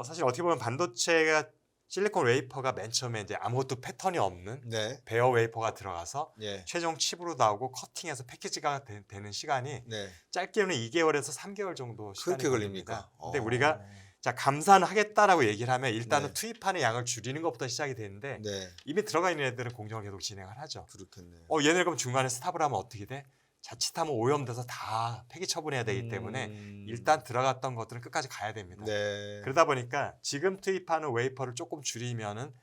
사실 어떻게 보면 반도체가 실리콘 웨이퍼가 맨 처음에 이제 아무것도 패턴이 없는 네. 베어 웨이퍼가 들어가서 예. 최종 칩으로 나오고 커팅해서 패키지가 되는 시간이 네. 짧게는 2개월에서 3개월 정도 시간이 그렇게 걸립니다. 걸립니까? 근데 우리가 자 감산을 하겠다라고 얘기를 하면 일단은 네. 투입하는 양을 줄이는 것부터 시작이 되는데 네. 이미 들어가 있는 애들은 공정을 계속 진행을 하죠. 그렇겠네요. 얘네 그럼 중간에 스탑을 하면 어떻게 돼? 자칫하면 오염돼서 다 폐기 처분해야 되기 때문에 일단 들어갔던 것들은 끝까지 가야 됩니다. 네. 그러다 보니까 지금 투입하는 웨이퍼를 조금 줄이면은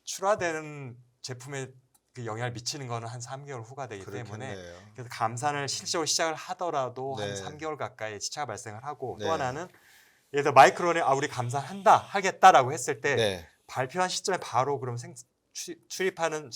출하되는 제품에 그 영향을 미치는 거는 한 3개월 후가 되기 때문에 그렇겠네요. 그래서 감산을 실질적으로 시작을 하더라도 네. 한 3개월 가까이 시차가 발생을 하고 네. 또 하나는 예를 들어 마이크론에 우리 감산한다 하겠다라고 했을 때 네. 발표한 시점에 바로 그럼 출입하는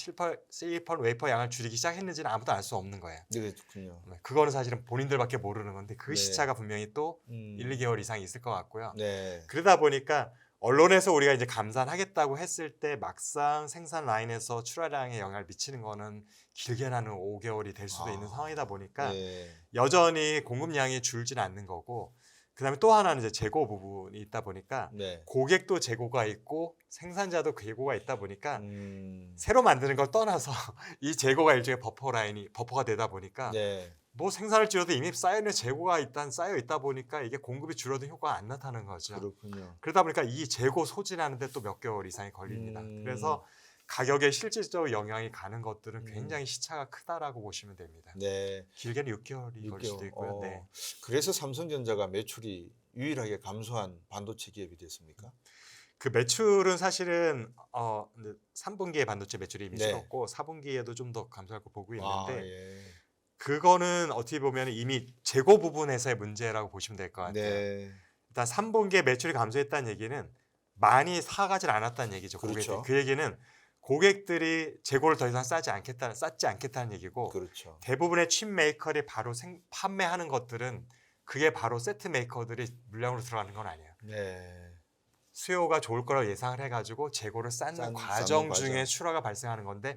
실리콘 웨이퍼 양을 줄이기 시작했는지는 아무도 알 수 없는 거예요. 네, 그렇군요. 그거는 사실은 본인들밖에 모르는 건데 그 네. 시차가 분명히 또 1, 2개월 이상 있을 것 같고요. 네. 그러다 보니까 언론에서 우리가 이제 감산하겠다고 했을 때 막상 생산 라인에서 출하량에 영향을 미치는 거는 길게는 5개월이 될 수도 있는 상황이다 보니까 네. 여전히 공급량이 줄지는 않는 거고 그다음에 또 하나는 이제 재고 부분이 있다 보니까 네. 고객도 재고가 있고 생산자도 재고가 있다 보니까 음. 새로 만드는 걸 떠나서 이 재고가 일종의 버퍼가 되다 보니까 네. 뭐 생산을 줄여도 이미 쌓여있는 재고가 쌓여 있다 보니까 이게 공급이 줄어든 효과가 안 나타나는 거죠. 그렇군요. 그러다 보니까 이 재고 소진하는데 또 몇 개월 이상이 걸립니다. 그래서 가격에 실질적으로 영향이 가는 것들은 굉장히 시차가 크다라고 보시면 됩니다. 네. 길게는 6개월이 걸 수도 있고요. 네. 그래서 삼성전자가 매출이 유일하게 감소한 반도체 기업이 됐습니까? 그 매출은 사실은 3분기에 반도체 매출이 이미 네. 줄었고 4분기에도 좀 더 감소할 거 보고 있는데 예. 그거는 어떻게 보면 이미 재고 부분에서의 문제라고 보시면 될 것 같아요. 네. 일단 3분기에 매출이 감소했다는 얘기는 많이 사가질 않았다는 얘기죠. 그렇죠. 그 얘기는 고객들이 재고를 더 이상 쌓지 않겠다는 얘기고 그렇죠. 대부분의 칩 메이커들이 바로 판매하는 것들은 그게 바로 세트 메이커들이 물량으로 들어가는 건 아니에요. 네. 수요가 좋을 거라고 예상을 해가지고 재고를 쌓는 과정 중에 출하가 발생하는 건데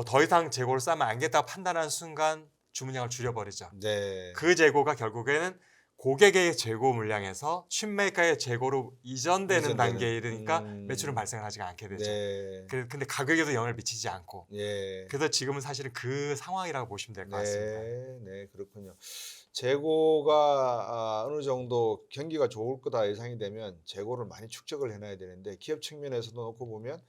더 이상 재고를 쌓으면 안 겠다고 판단하는 순간 주문량을 줄여버리죠. 네. 그 재고가 결국에는 고객의 재고 물량에서 칩메이커의 재고로 이전되는 단계에 이르니까 매출은 발생을 하지 않게 되죠. 네. 근데 가격에도 영향을 미치지 않고 예. 그래서 지금은 사실은 그 상황이라고 보시면 될 것 같습니다. 네, 그렇군요. 재고가 어느 정도 경기가 좋을 거다 예상이 되면 재고를 많이 축적을 해놔야 되는데 기업 측면에서도 놓고 보면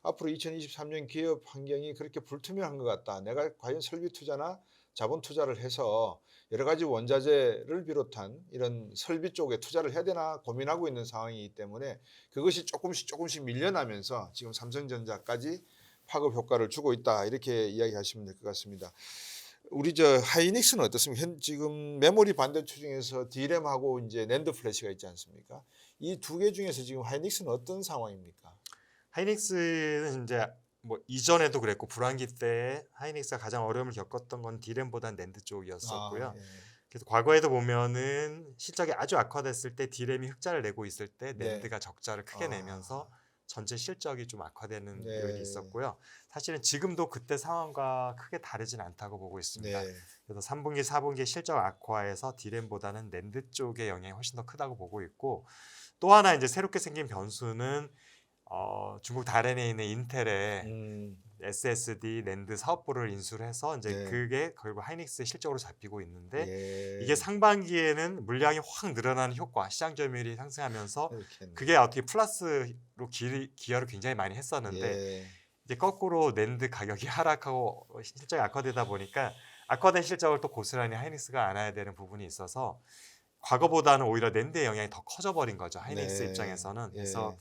앞으로 2023년 기업 환경이 그렇게 불투명한 것 같다. 내가 과연 설비 투자나 자본 투자를 해서 여러 가지 원자재를 비롯한 이런 설비 쪽에 투자를 해야 되나 고민하고 있는 상황이기 때문에 그것이 조금씩 밀려나면서 지금 삼성전자까지 파급 효과를 주고 있다. 이렇게 이야기하시면 될 것 같습니다. 우리 하이닉스는 어떻습니까? 지금 메모리 반도체 중에서 D램하고 이제 낸드 플래시가 있지 않습니까? 이 두 개 중에서 지금 하이닉스는 어떤 상황입니까? 하이닉스는 이제 뭐 이전에도 그랬고 불황기 때 하이닉스가 가장 어려움을 겪었던 건 D램보다는 낸드 쪽이었었고요. 예. 그래서 과거에도 보면은 실적이 아주 악화됐을 때 D램이 흑자를 내고 있을 때 네. 낸드가 적자를 크게 내면서 전체 실적이 좀 악화되는 네. 요인이 있었고요. 사실은 지금도 그때 상황과 크게 다르진 않다고 보고 있습니다. 네. 그래서 3분기, 4분기 실적 악화에서 D램보다는 낸드 쪽의 영향이 훨씬 더 크다고 보고 있고 또 하나 이제 새롭게 생긴 변수는 중국 다롄에 있는 인텔의 SSD 낸드 사업부를 인수를 해서 이제 네. 그게 결국 하이닉스 실적으로 잡히고 있는데 예. 이게 상반기에는 물량이 확 늘어나는 효과, 시장 점유율이 상승하면서 그렇겠네. 그게 어떻게 플러스로 기여를 굉장히 많이 했었는데 예. 이제 거꾸로 낸드 가격이 하락하고 실적이 악화되다 보니까 악화된 실적을 또 고스란히 하이닉스가 안아야 되는 부분이 있어서 과거보다는 오히려 낸드의 영향이 더 커져버린 거죠. 하이닉스 네. 입장에서는. 예. 그래서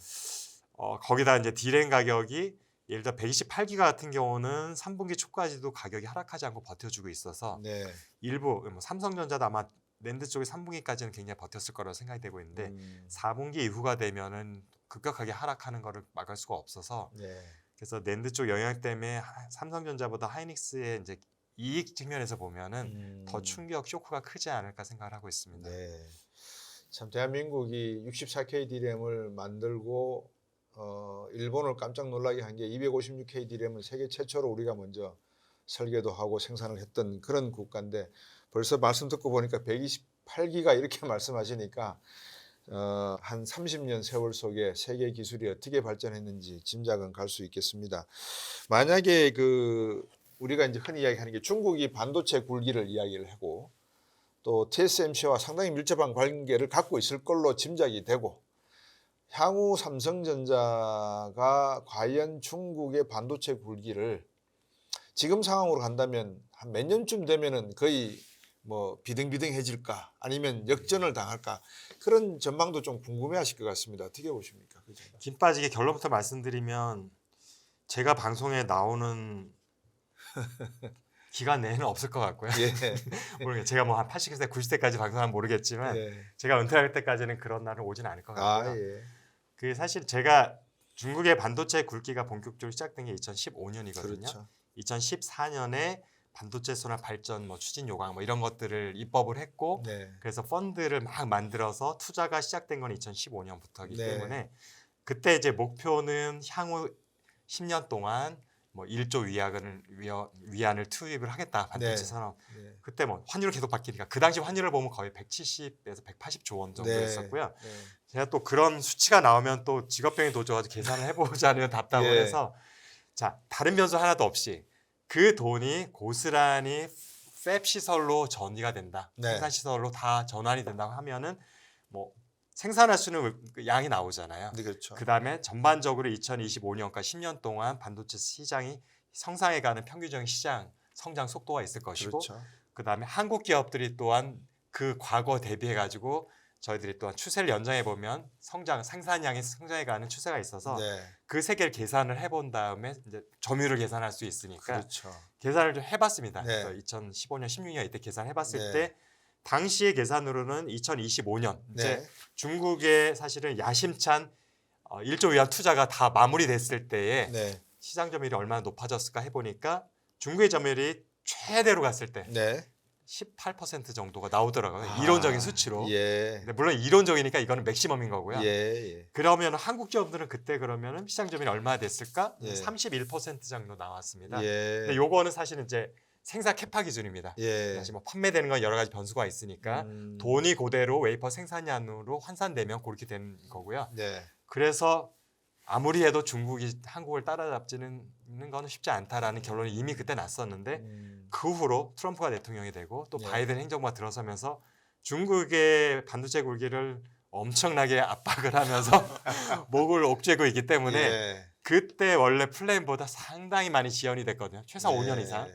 거기다 이제 D램 가격이 예를 들어 128기가 같은 경우는 3분기 초까지도 가격이 하락하지 않고 버텨주고 있어서 네. 일부 뭐 삼성전자도 아마 낸드 쪽이 3분기까지는 굉장히 버텼을 거라고 생각이 되고 있는데 4분기 이후가 되면은 급격하게 하락하는 거를 막을 수가 없어서 네. 그래서 낸드 쪽 영향 때문에 삼성전자보다 하이닉스의 이제 이익 측면에서 보면은 더 충격 쇼크가 크지 않을까 생각을 하고 있습니다. 네. 참 대한민국이 64K D램을 만들고 일본을 깜짝 놀라게 한 게 256K D램을 세계 최초로 우리가 먼저 설계도 하고 생산을 했던 그런 국가인데 벌써 말씀 듣고 보니까 128기가 이렇게 말씀하시니까 한 30년 세월 속에 세계 기술이 어떻게 발전했는지 짐작은 갈 수 있겠습니다. 만약에 우리가 이제 흔히 이야기하는 게 중국이 반도체 굴기를 이야기를 하고 또 TSMC와 상당히 밀접한 관계를 갖고 있을 걸로 짐작이 되고 향후 삼성전자가 과연 중국의 반도체 굴기를 지금 상황으로 간다면 한 몇 년쯤 되면은 거의 뭐 비등비등해질까 아니면 역전을 당할까 그런 전망도 좀 궁금해하실 것 같습니다. 어떻게 보십니까? 그 점은? 김 빠지게 결론부터 말씀드리면 제가 방송에 나오는 기간 내에는 없을 것 같고요. 예, 모르겠어요. 제가 뭐 한 80세, 90세까지 방송하면 모르겠지만 예. 제가 은퇴할 때까지는 그런 날은 오지는 않을 것 아, 같고요. 예. 그 사실 제가 중국의 반도체 굴기가 본격적으로 시작된 게 2015년이거든요. 그렇죠. 2014년에 반도체 산업 발전 뭐 추진 요강 뭐 이런 것들을 입법을 했고 네. 그래서 펀드를 막 만들어서 투자가 시작된 건 2015년부터이기 네. 때문에 그때 이제 목표는 향후 10년 동안 뭐 1조 위안을 투입을 하겠다 반도체 네. 산업. 네. 그때 뭐 환율 계속 바뀌니까 그 당시 환율을 보면 거의 170에서 180조 원 정도였었고요. 네. 제가 또 그런 수치가 나오면 또 직업병이 도져가지고 계산을 해보지 않으면 답답을 예. 해서 자 다른 변수 하나도 없이 그 돈이 고스란히 팹 시설로 전이가 된다. 네. 생산 시설로 다 전환이 된다고 하면은 뭐 생산할 수 있는 양이 나오잖아요. 네, 그렇죠. 그 다음에 전반적으로 2025년까지 10년 동안 반도체 시장이 성장해가는 평균적인 시장 성장 속도가 있을 것이고 그렇죠. 그 다음에 한국 기업들이 또한 그 과거 대비해 가지고 저희들이 또한 추세를 연장해 보면 생산량이 성장해가는 추세가 있어서 네. 그 세 개를 계산을 해본 다음에 이제 점유율을 계산할 수 있으니까 그렇죠. 계산을 좀 해봤습니다. 네. 그래서 2015년, 16년 이때 계산해봤을 네. 때 당시의 계산으로는 2025년 이제 네. 중국의 사실은 야심찬 1조 위안 투자가 다 마무리됐을 때에 네. 시장 점유율이 얼마나 높아졌을까 해보니까 중국의 점유율이 최대로 갔을 때 네. 18% 정도가 나오더라고요. 아, 이론적인 수치로. 예. 근데 물론 이론적이니까 이거는 맥시멈인 거고요. 예. 예. 그러면 한국 기업들은 그때 그러면 시장 점유율이 얼마나 됐을까? 예. 31% 정도 나왔습니다. 예. 근데 요거는 사실은 이제 생산 캐파 기준입니다. 예. 사실 뭐 판매되는 건 여러 가지 변수가 있으니까 돈이 그대로 웨이퍼 생산량으로 환산되면 그렇게 되는 거고요. 네. 그래서 아무리 해도 중국이 한국을 따라잡지는 거는 쉽지 않다라는 결론이 이미 그때 났었는데 그 후로 트럼프가 대통령이 되고 또 네. 바이든 행정부가 들어서면서 중국의 반도체 굴기를 엄청나게 압박을 하면서 목을 옥죄고 있기 때문에 예. 그때 원래 플랜보다 상당히 많이 지연이 됐거든요. 최소 5년 예. 이상.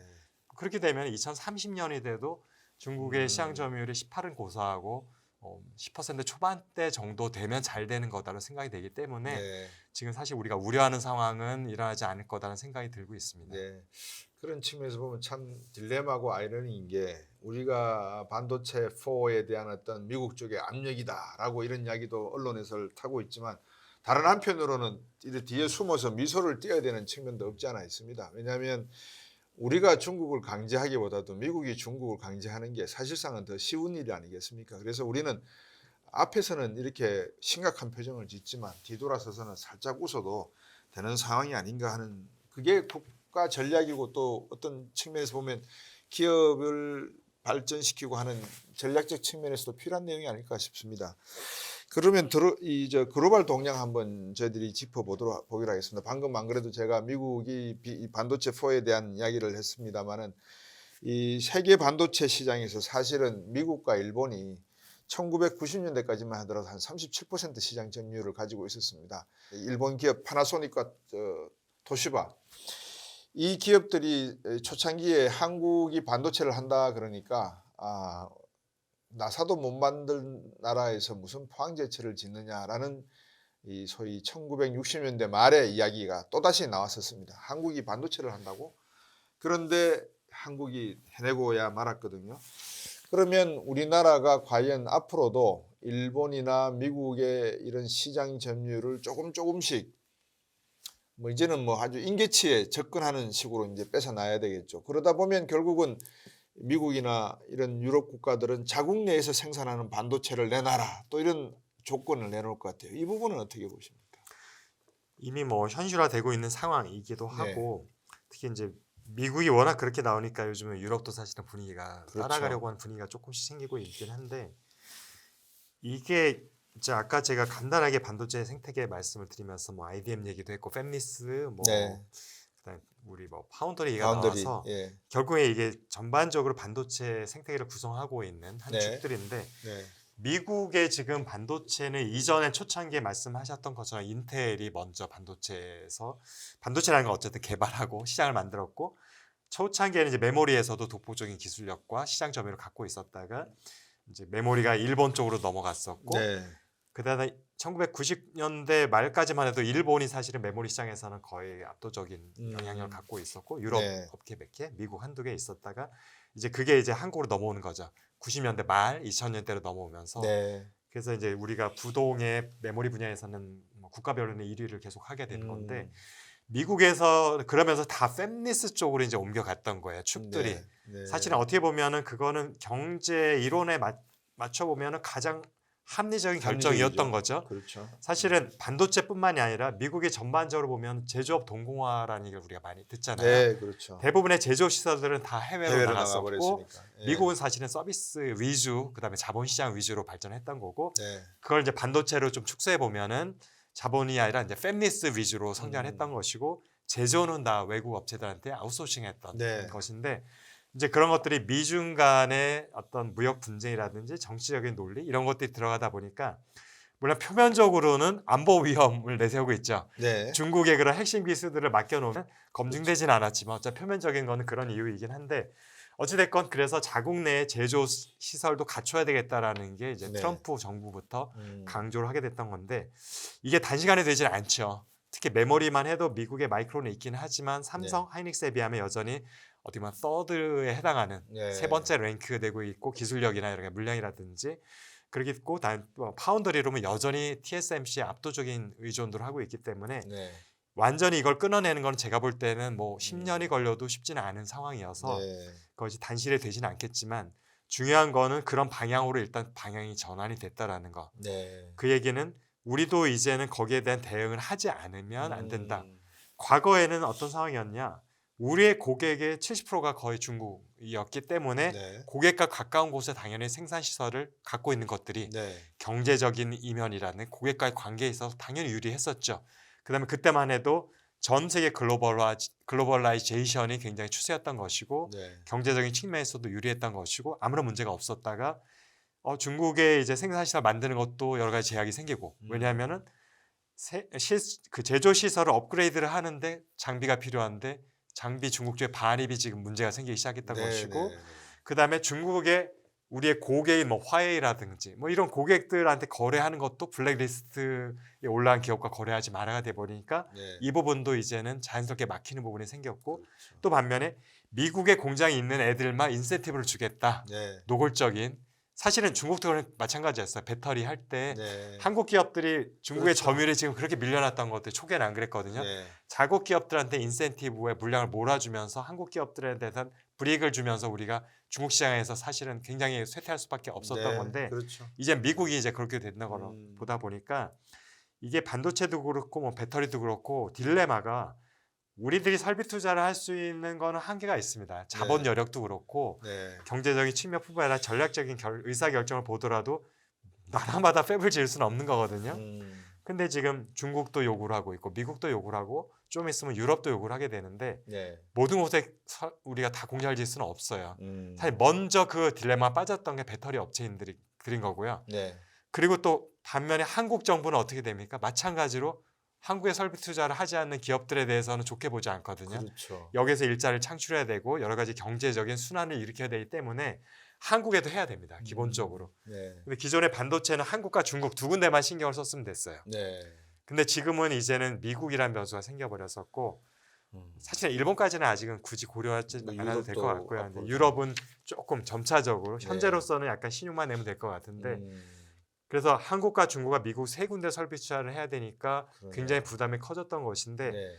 그렇게 되면 2030년이 돼도 중국의 시장 점유율이 18은 고사하고 10% 초반대 정도 되면 잘 되는 거다라는 생각이 되기 때문에 네. 지금 사실 우리가 우려하는 상황은 일어나지 않을 거다라는 생각이 들고 있습니다. 네. 그런 측면에서 보면 참 딜레마고 아이러니인 게 우리가 반도체 4에 대한 어떤 미국 쪽의 압력이다라고 이런 이야기도 언론에서 타고 있지만 다른 한편으로는 이 뒤에 숨어서 미소를 띄어야 되는 측면도 없지 않아 있습니다. 왜냐하면 우리가 중국을 강제하기보다도 미국이 중국을 강제하는 게 사실상은 더 쉬운 일이 아니겠습니까? 그래서 우리는 앞에서는 이렇게 심각한 표정을 짓지만 뒤돌아서서는 살짝 웃어도 되는 상황이 아닌가 하는 그게 국가 전략이고 또 어떤 측면에서 보면 기업을 발전시키고 하는 전략적 측면에서도 필요한 내용이 아닐까 싶습니다. 그러면 글로벌 동향 한번 저희들이 짚어보기로 하겠습니다. 방금 안 그래도 제가 미국이 반도체 4에 대한 이야기를 했습니다만은 이 세계 반도체 시장에서 사실은 미국과 일본이 1990년대까지만 하더라도 한 37% 시장 점유율을 가지고 있었습니다. 일본 기업 파나소닉과 도시바 이 기업들이 초창기에 한국이 반도체를 한다 그러니까 나사도 못 만든 나라에서 무슨 포항제철을 짓느냐라는 이 소위 1960년대 말의 이야기가 또다시 나왔었습니다. 한국이 반도체를 한다고? 그런데 한국이 해내고야 말았거든요. 그러면 우리나라가 과연 앞으로도 일본이나 미국의 이런 시장 점유율을 조금씩 뭐 이제는 뭐 아주 임계치에 접근하는 식으로 이제 뺏어놔야 되겠죠. 그러다 보면 결국은 미국이나 이런 유럽 국가들은 자국 내에서 생산하는 반도체를 내놔라 또 이런 조건을 내놓을 것 같아요. 이 부분은 어떻게 보십니까? 이미 뭐 현실화되고 있는 상황이기도 네. 하고 특히 이제 미국이 워낙 그렇게 나오니까 요즘은 유럽도 사실은 분위기가 그렇죠. 따라가려고 하는 분위기가 조금씩 생기고 있긴 한데 이게 이제 아까 제가 간단하게 반도체 생태계 말씀을 드리면서 뭐 IDM 얘기도 했고 팹리스 뭐 네. 그다음에 우리 뭐 파운드리 얘기가 바운더리. 나와서 예. 결국에 이게 전반적으로 반도체 생태계를 구성하고 있는 한 네. 축들인데 네. 미국의 지금 반도체는 이전에 초창기에 말씀하셨던 것처럼 인텔이 먼저 반도체라는 건 어쨌든 개발하고 시장을 만들었고 초창기에는 이제 메모리에서도 독보적인 기술력과 시장 점유율을 갖고 있었다가 이제 메모리가 일본 쪽으로 넘어갔었고 네. 그다음에 1990년대 말까지만 해도 일본이 사실은 메모리 시장에서는 거의 압도적인 영향력을 갖고 있었고 유럽 네. 업계 몇 개, 미국 한두 개 있었다가 이제 그게 이제 한국으로 넘어오는 거죠. 90년대 말 2000년대로 넘어오면서 네. 그래서 이제 우리가 부동의 메모리 분야에서는 뭐 국가별로는 1위를 계속 하게 되는 건데 미국에서 그러면서 다 팹리스 쪽으로 이제 옮겨갔던 거예요. 축들이. 네. 네. 사실은 어떻게 보면은 그거는 경제 이론에 맞춰 보면은 가장 합리적인 결정이었던 합리적이죠. 거죠. 그렇죠. 사실은 반도체뿐만이 아니라 미국이 전반적으로 보면 제조업 동공화라는 얘기를 우리가 많이 듣잖아요. 네, 그렇죠. 대부분의 제조 시설들은 다 해외로 해외로 나갔었고 나가버렸으니까. 예. 미국은 사실은 서비스 위주, 그다음에 자본시장 위주로 발전했던 거고 네. 그걸 이제 반도체로 좀 축소해 보면은 자본이 아니라 이제 팹리스 위주로 성장했던 것이고 제조는 다 외국 업체들한테 아웃소싱했던 네. 것인데 이제 그런 것들이 미중 간의 어떤 무역 분쟁이라든지 정치적인 논리 이런 것들이 들어가다 보니까 물론 표면적으로는 안보 위험을 내세우고 있죠. 네. 중국의 그런 핵심 기술들을 맡겨놓으면 검증되진 않았지만 어차피 표면적인 거는 그런 이유이긴 한데 어찌됐건 그래서 자국 내 제조 시설도 갖춰야 되겠다라는 게 이제 네. 트럼프 정부부터 음. 강조를 하게 됐던 건데 이게 단시간에 되질 않죠. 특히 메모리만 해도 미국의 마이크론이 있긴 하지만 삼성, 하이닉스에 비하면 여전히 어떻게 보면 서드에 해당하는 네. 세 번째 랭크되고 있고 기술력이나 이런 게 물량이라든지 그렇게 있고 파운더리로 보면 여전히 TSMC에 압도적인 의존도를 하고 있기 때문에 네. 완전히 이걸 끊어내는 건 제가 볼 때는 뭐 10년이 걸려도 쉽지는 않은 상황이어서 네. 그것이 단실에 되지는 않겠지만 중요한 거는 그런 방향으로 일단 방향이 전환이 됐다라는 거. 네. 그 얘기는 우리도 이제는 거기에 대한 대응을 하지 않으면 안 된다. 음. 과거에는 어떤 상황이었냐? 우리의 고객의 70%가 거의 중국이었기 때문에 네. 고객과 가까운 곳에 당연히 생산 시설을 갖고 있는 것들이 네. 경제적인 이면이라는 고객과의 관계에 있어서 당연히 유리했었죠. 그다음에 그때만 해도 전 세계 글로벌라이제이션이 굉장히 추세였던 것이고 네. 경제적인 측면에서도 유리했던 것이고 아무런 문제가 없었다가 중국의 이제 생산시설 만드는 것도 여러 가지 제약이 생기고 왜냐하면은 그 제조 시설을 업그레이드를 하는데 장비가 필요한데 장비 중국 쪽에 반입이 지금 문제가 생기기 시작했던 네, 것이고 네, 네. 그다음에 중국의 우리의 고객인 뭐 화웨이라든지 뭐 이런 고객들한테 거래하는 것도 블랙리스트에 올라간 기업과 거래하지 말아야 돼 버리니까 네. 이 부분도 이제는 자연스럽게 막히는 부분이 생겼고 그렇죠. 또 반면에 미국의 공장이 있는 애들만 인센티브를 주겠다. 네. 노골적인 사실은 중국도 마찬가지였어요. 배터리 할 때 네. 한국 기업들이 중국의 그렇죠. 점유율이 지금 그렇게 밀려났던 것들 초기에는 안 그랬거든요. 네. 자국 기업들한테 인센티브에 물량을 몰아주면서 한국 기업들에 대해서 불이익을 주면서 우리가 중국 시장에서 사실은 굉장히 쇠퇴할 수밖에 없었던 네. 건데 그렇죠. 이제 미국이 이제 그렇게 된다 음. 보다 보니까 이게 반도체도 그렇고 뭐 배터리도 그렇고 딜레마가 우리들이 설비 투자를 할 수 있는 거는 한계가 있습니다. 자본 네. 여력도 그렇고 네. 경제적인 측면뿐만 아니라 전략적인 의사 결정을 보더라도 나라마다 팹을 지을 수는 없는 거거든요. 근데 지금 중국도 요구를 하고 있고 미국도 요구를 하고 좀 있으면 유럽도 요구를 하게 되는데 네. 모든 곳에 우리가 다 공장을 지을 수는 없어요. 음. 사실 먼저 그 딜레마 빠졌던 게 배터리 업체인들인 거고요. 네. 그리고 또 반면에 한국 정부는 어떻게 됩니까? 마찬가지로 한국에 설비 투자를 하지 않는 기업들에 대해서는 좋게 보지 않거든요. 그렇죠. 여기서 일자리를 창출해야 되고 여러 가지 경제적인 순환을 일으켜야 되기 때문에 한국에도 해야 됩니다. 기본적으로. 네. 근데 기존의 반도체는 한국과 중국 두 군데만 신경을 썼으면 됐어요. 네. 근데 지금은 이제는 미국이라는 변수가 생겨버렸었고 사실 일본까지는 아직은 굳이 고려하지 뭐 않아도 될 것 유럽도 같고요. 근데 앞으로 유럽은 조금 점차적으로 네. 현재로서는 약간 신용만 내면 될 것 같은데 그래서 한국과 중국과 미국 세 군데 설비 투자를 해야 되니까 그러네요. 굉장히 부담이 커졌던 것인데 네.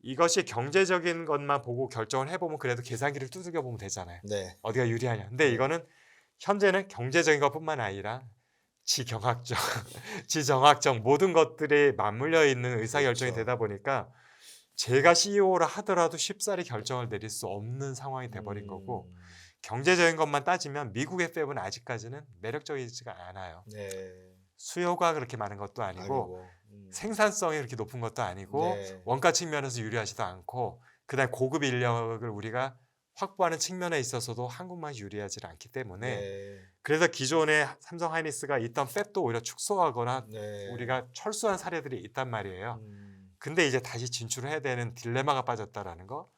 이것이 경제적인 것만 보고 결정을 해보면 그래도 계산기를 두들겨 보면 되잖아요. 네. 어디가 유리하냐. 근데 네. 이거는 현재는 경제적인 것뿐만 아니라 지경학적, 지정학적 모든 것들이 맞물려 있는 의사결정이 그렇죠. 되다 보니까 제가 CEO라 하더라도 쉽사리 결정을 내릴 수 없는 상황이 돼버린 거고 경제적인 것만 따지면 미국의 팹은 아직까지는 매력적이지가 않아요. 네. 수요가 그렇게 많은 것도 아니고 생산성이 그렇게 높은 것도 아니고 네. 원가 측면에서 유리하지도 않고 그다음 고급 인력을 우리가 확보하는 측면에 있어서도 한국만 유리하지 않기 때문에 네. 그래서 기존의 삼성 하이닉스가 있던 팹도 오히려 축소하거나 네. 우리가 철수한 사례들이 있단 말이에요. 음. 근데 이제 다시 진출을 해야 되는 딜레마가 빠졌다라는 거.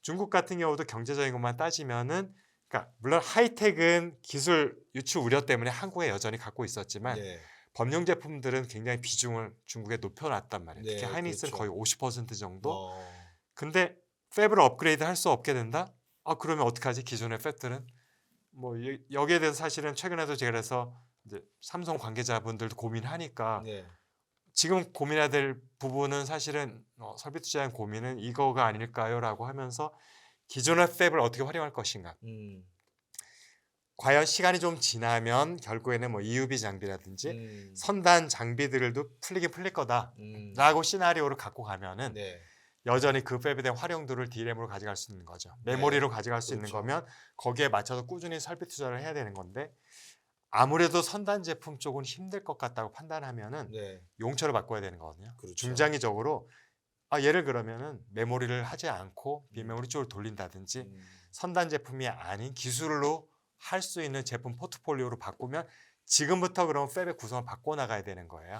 중국 같은 경우도 경제적인 것만 따지면은 그러니까 물론 하이텍은 기술 유출 우려 때문에 한국에 여전히 갖고 있었지만 네. 범용 제품들은 굉장히 비중을 중국에 높여놨단 말이에요. 특히 네, 하이닉스는 그렇죠. 거의 50% 정도. 어. 근데 팹을 업그레이드 할 수 없게 된다? 아 그러면 어떡하지? 기존의 팹들은 뭐 여기에 대해서 사실은 최근에도 제가 그래서 이제 삼성 관계자분들도 고민하니까 네. 지금 고민해야 될 부분은 사실은 설비 투자의 고민은 이거가 아닐까요라고 하면서 기존의 팹을 어떻게 활용할 것인가. 음. 과연 시간이 좀 지나면 결국에는 뭐 EUV 장비라든지 음. 선단 장비들도 풀리긴 풀릴 거다라고 시나리오를 갖고 가면은 네. 여전히 그 팹에 대한 활용도를 DRAM으로 가져갈 수 있는 거죠. 네. 메모리로 가져갈 수 있는 그렇죠. 거면 거기에 맞춰서 꾸준히 설비 투자를 해야 되는 건데 아무래도 선단 제품 쪽은 힘들 것 같다고 판단하면은 네. 용처를 바꿔야 되는 거거든요. 그렇죠. 중장기적으로 예를 그러면은 메모리를 하지 않고 비메모리 쪽으로 돌린다든지 음. 선단 제품이 아닌 기술로 할 수 있는 제품 포트폴리오로 바꾸면 지금부터 그럼 팹의 구성을 바꿔 나가야 되는 거예요.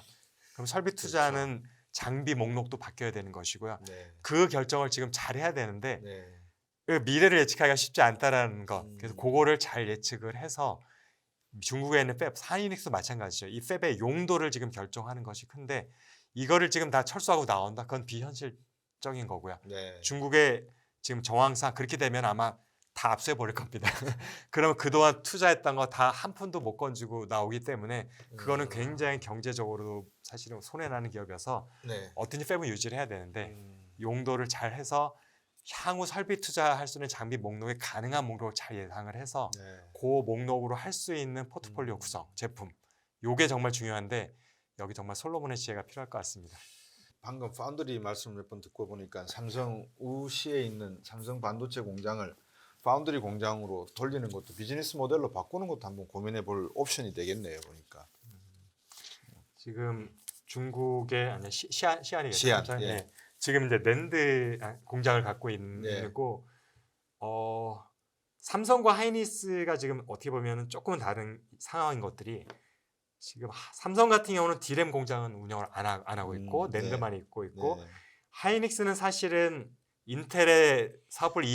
그럼 설비 투자는 장비 목록도 바뀌어야 되는 것이고요. 네. 그 결정을 지금 잘 해야 되는데 네. 그 미래를 예측하기가 쉽지 않다라는 것. 그래서 음. 그거를 잘 예측을 해서 중국에 있는 팹, 하이닉스도 마찬가지죠. 이 팹의 용도를 지금 결정하는 것이 큰데 이거를 지금 다 철수하고 나온다. 그건 비현실적인 거고요. 네. 중국의 지금 정황상 그렇게 되면 아마 다 압수해 버릴 겁니다. 그러면 그동안 투자했던 거 다 한 푼도 못 건지고 나오기 때문에 그거는 굉장히 경제적으로도 사실은 손해나는 기업이어서 네. 어떤지 팹은 유지를 해야 되는데 음. 용도를 잘 해서 향후 설비 투자할 수 있는 장비 목록에 가능한 목록을 잘 예상을 해서 네. 그 목록으로 할 수 있는 포트폴리오 음. 구성 제품 요게 정말 중요한데 여기 정말 솔로몬의 지혜가 필요할 것 같습니다. 방금 파운드리 말씀 몇 번 듣고 보니까 삼성 우시에 있는 삼성 반도체 공장을 파운드리 공장으로 돌리는 것도 비즈니스 모델로 바꾸는 것도 한번 고민해 볼 옵션이 되겠네요. 보니까. 지금 중국의 아니 시안이겠죠. 시안, 삼성? 예. 네. 지금 이제 낸드 공장을 갖고 네. 있고 삼성과 하이닉스가 지금 어떻게 보면 조금은 다른 상황인 것들이 지금 삼성 같은 경우는 디램 공장은 운영을 안 하고 있고 네. 낸드만 있고 네. 하이닉스는 사실은 인텔의 사업을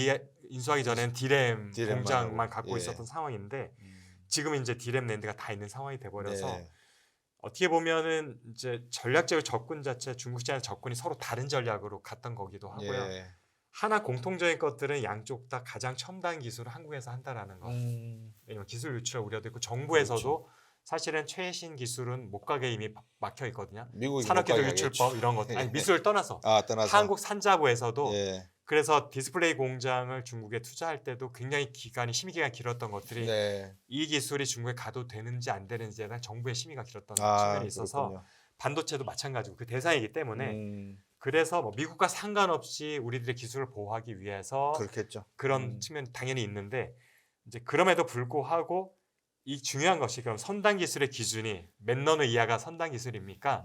인수하기 전엔 디램 디램만 공장만 하고, 갖고 예. 있었던 상황인데 지금 이제 디램 낸드가 다 있는 상황이 돼버려서 네. 어떻게 보면은 이제 전략적인 접근 자체 중국 시장의 접근이 서로 다른 전략으로 갔던 거기도 하고요. 예. 하나 공통적인 것들은 양쪽 다 가장 첨단 기술을 한국에서 한다라는 거. 음. 왜냐면 기술 유출 우려도 있고 정부에서도 그렇죠. 사실은 최신 기술은 못 가게 이미 막혀 있거든요. 미국이 산업기술 못 가게 유출법 하겠죠. 이런 것 아니 미술을 떠나서 떠나서. 한국 산자부에서도 예. 그래서 디스플레이 공장을 중국에 투자할 때도 굉장히 심의기간이 길었던 것들이 네. 이 기술이 중국에 가도 되는지 안 되는지에 대한 정부의 심의가 길었던 측면이 있어서 그렇군요. 반도체도 마찬가지고 그 대상이기 때문에 음. 그래서 뭐 미국과 상관없이 우리들의 기술을 보호하기 위해서 그렇겠죠. 그런 측면이 당연히 있는데 이제 그럼에도 불구하고 이 중요한 것이 그럼 선단 기술의 기준이 몇 너너 이하가 선단 기술입니까?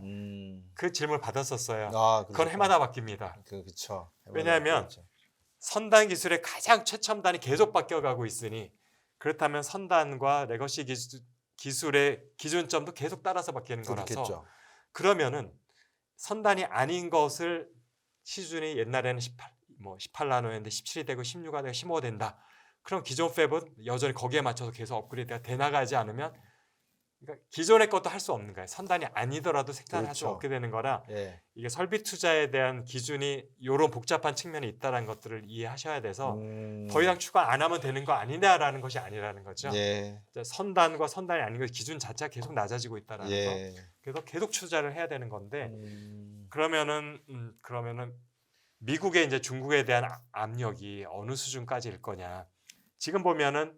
그 질문을 받았었어요. 그건 그렇죠. 해마다 바뀝니다. 그렇죠. 왜냐하면 선단 기술의 가장 최첨단이 계속 바뀌어가고 있으니 그렇다면 선단과 레거시 기술의 기준점도 계속 따라서 바뀌는 거라서 그렇겠죠. 그러면은 선단이 아닌 것을 시준이 옛날에는 18나노였는데 17이 되고 16가 되고 15가 된다. 그럼 기존 팹은 여전히 거기에 맞춰서 계속 업그레이드가 돼 나가지 않으면 그러니까 기존의 것도 할 수 없는 거예요. 선단이 아니더라도 생산을 할 수 그렇죠. 없게 되는 거라 예. 이게 설비 투자에 대한 기준이 이런 복잡한 측면이 있다는 것들을 이해하셔야 돼서 더 이상 추가 안 하면 되는 거 아니냐라는 것이 아니라는 거죠. 예. 선단과 선단이 아닌 것 기준 자체가 계속 낮아지고 있다는 거. 예. 그래서 계속 투자를 해야 되는 건데 음. 그러면은 미국의 이제 중국에 대한 압력이 어느 수준까지일 거냐. 지금 보면은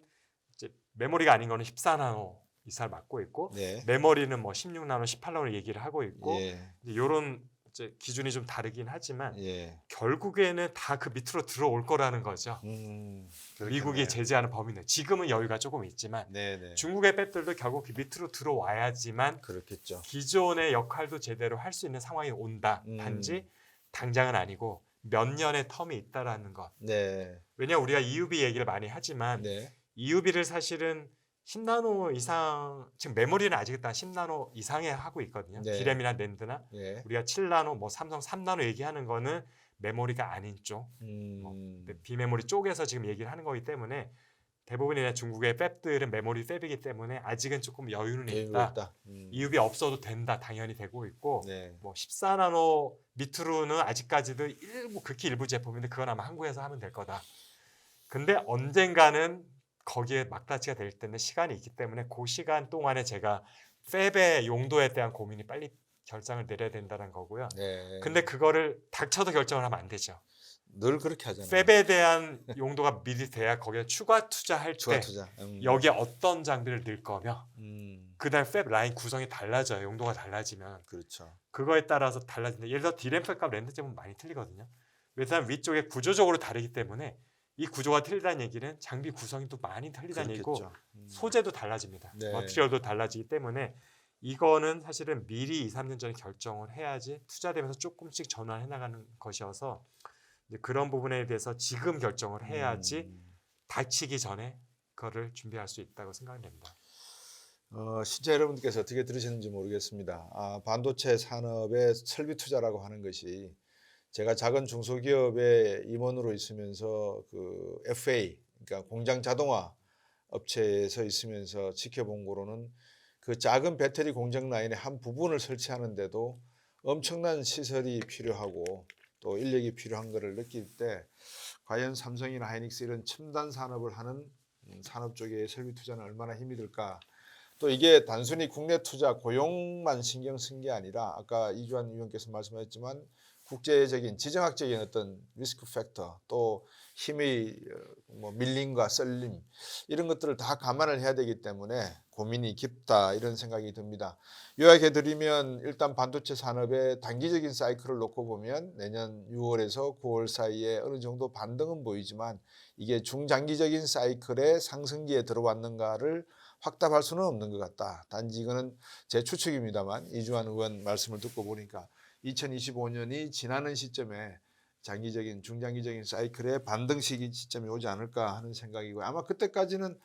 이제 메모리가 아닌 거는 14나노 이상을 맞고 있고 네. 메모리는 뭐 16나노, 18나노 얘기를 하고 있고 예. 이런 이제 기준이 좀 다르긴 하지만 예. 결국에는 다 그 밑으로 들어올 거라는 거죠. 미국이 그렇겠네요. 제재하는 범위 내. 지금은 여유가 조금 있지만 네네. 중국의 앱들도 결국 그 밑으로 들어와야지만 그렇겠죠. 기존의 역할도 제대로 할 수 있는 상황이 온다. 단지 당장은 아니고 몇 년의 텀이 있다라는 것. 네. 왜냐 우리가 EUV 얘기를 많이 하지만 네. EUV를 사실은 10나노 이상 지금 메모리는 아직 일단 10나노 이상에 하고 있거든요. 네. 디램이나 낸드나 예. 우리가 7나노 뭐 삼성 3나노 얘기하는 거는 메모리가 아닌 쪽, 비메모리 쪽에서 지금 얘기를 하는 거기 때문에 대부분의 중국의 팹들은 메모리 팹이기 때문에 아직은 조금 여유는 있다. 있다. EUV 없어도 된다. 당연히 되고 있고 네. 뭐 14나노 밑으로는 아직까지도 극히 일부 제품인데 그건 아마 한국에서 하면 될 거다. 근데 언젠가는 거기에 막다치가 될 텐데 시간이 있기 때문에 그 시간 동안에 제가 팹의 용도에 대한 고민이 빨리 결정을 내려야 된다는 거고요. 네. 근데 그거를 닥쳐도 결정을 하면 안 되죠. 늘 그렇게 하잖아요. 팹에 대한 용도가 미리 돼야 거기에 추가 투자할 추가 때 투자. 여기에 어떤 장비를 넣을 거며 그다음 팹 라인 구성이 달라져요. 용도가 달라지면 그렇죠. 그거에 따라서 달라진다. 예를 들어 디램 팹과 랜드 제품 많이 틀리거든요. 왜냐하면 위쪽에 구조적으로 다르기 때문에 이 구조가 틀리다는 얘기는 장비 구성이 또 많이 틀리다는 얘기고 그렇겠죠. 소재도 달라집니다. 네. 머티리얼도 달라지기 때문에 이거는 사실은 미리 2, 3년 전에 결정을 해야지 투자되면서 조금씩 전환해 나가는 것이어서 이제 그런 부분에 대해서 지금 결정을 해야지 다치기 전에 그거를 준비할 수 있다고 생각됩니다. 시청자 여러분께서 어떻게 들으셨는지 모르겠습니다. 반도체 산업의 설비 투자라고 하는 것이 제가 작은 중소기업의 임원으로 있으면서 그 FA, 그러니까 공장 자동화 업체에서 있으면서 지켜본 거로는 그 작은 배터리 공정 라인의 한 부분을 설치하는데도 엄청난 시설이 필요하고 또 인력이 필요한 것을 느낄 때 과연 삼성이나 하이닉스 이런 첨단 산업을 하는 산업 쪽의 설비 투자는 얼마나 힘이 들까. 또 이게 단순히 국내 투자 고용만 신경 쓴 게 아니라 아까 이주환 의원께서 말씀하셨지만 국제적인 지정학적인 어떤 리스크 팩터 또 힘의 뭐 밀림과 썰림 이런 것들을 다 감안을 해야 되기 때문에 고민이 깊다 이런 생각이 듭니다. 요약해 드리면 일단 반도체 산업의 단기적인 사이클을 놓고 보면 내년 6월에서 9월 사이에 어느 정도 반등은 보이지만 이게 중장기적인 사이클의 상승기에 들어왔는가를 확답할 수는 없는 것 같다. 단지 이거는 제 추측입니다만 이주환 의원 말씀을 듣고 보니까 2025년이 지나는 시점에 장기적인 중장기적인 사이클의 반등 시점이 오지 않을까 하는 생각이고 아마 그때까지는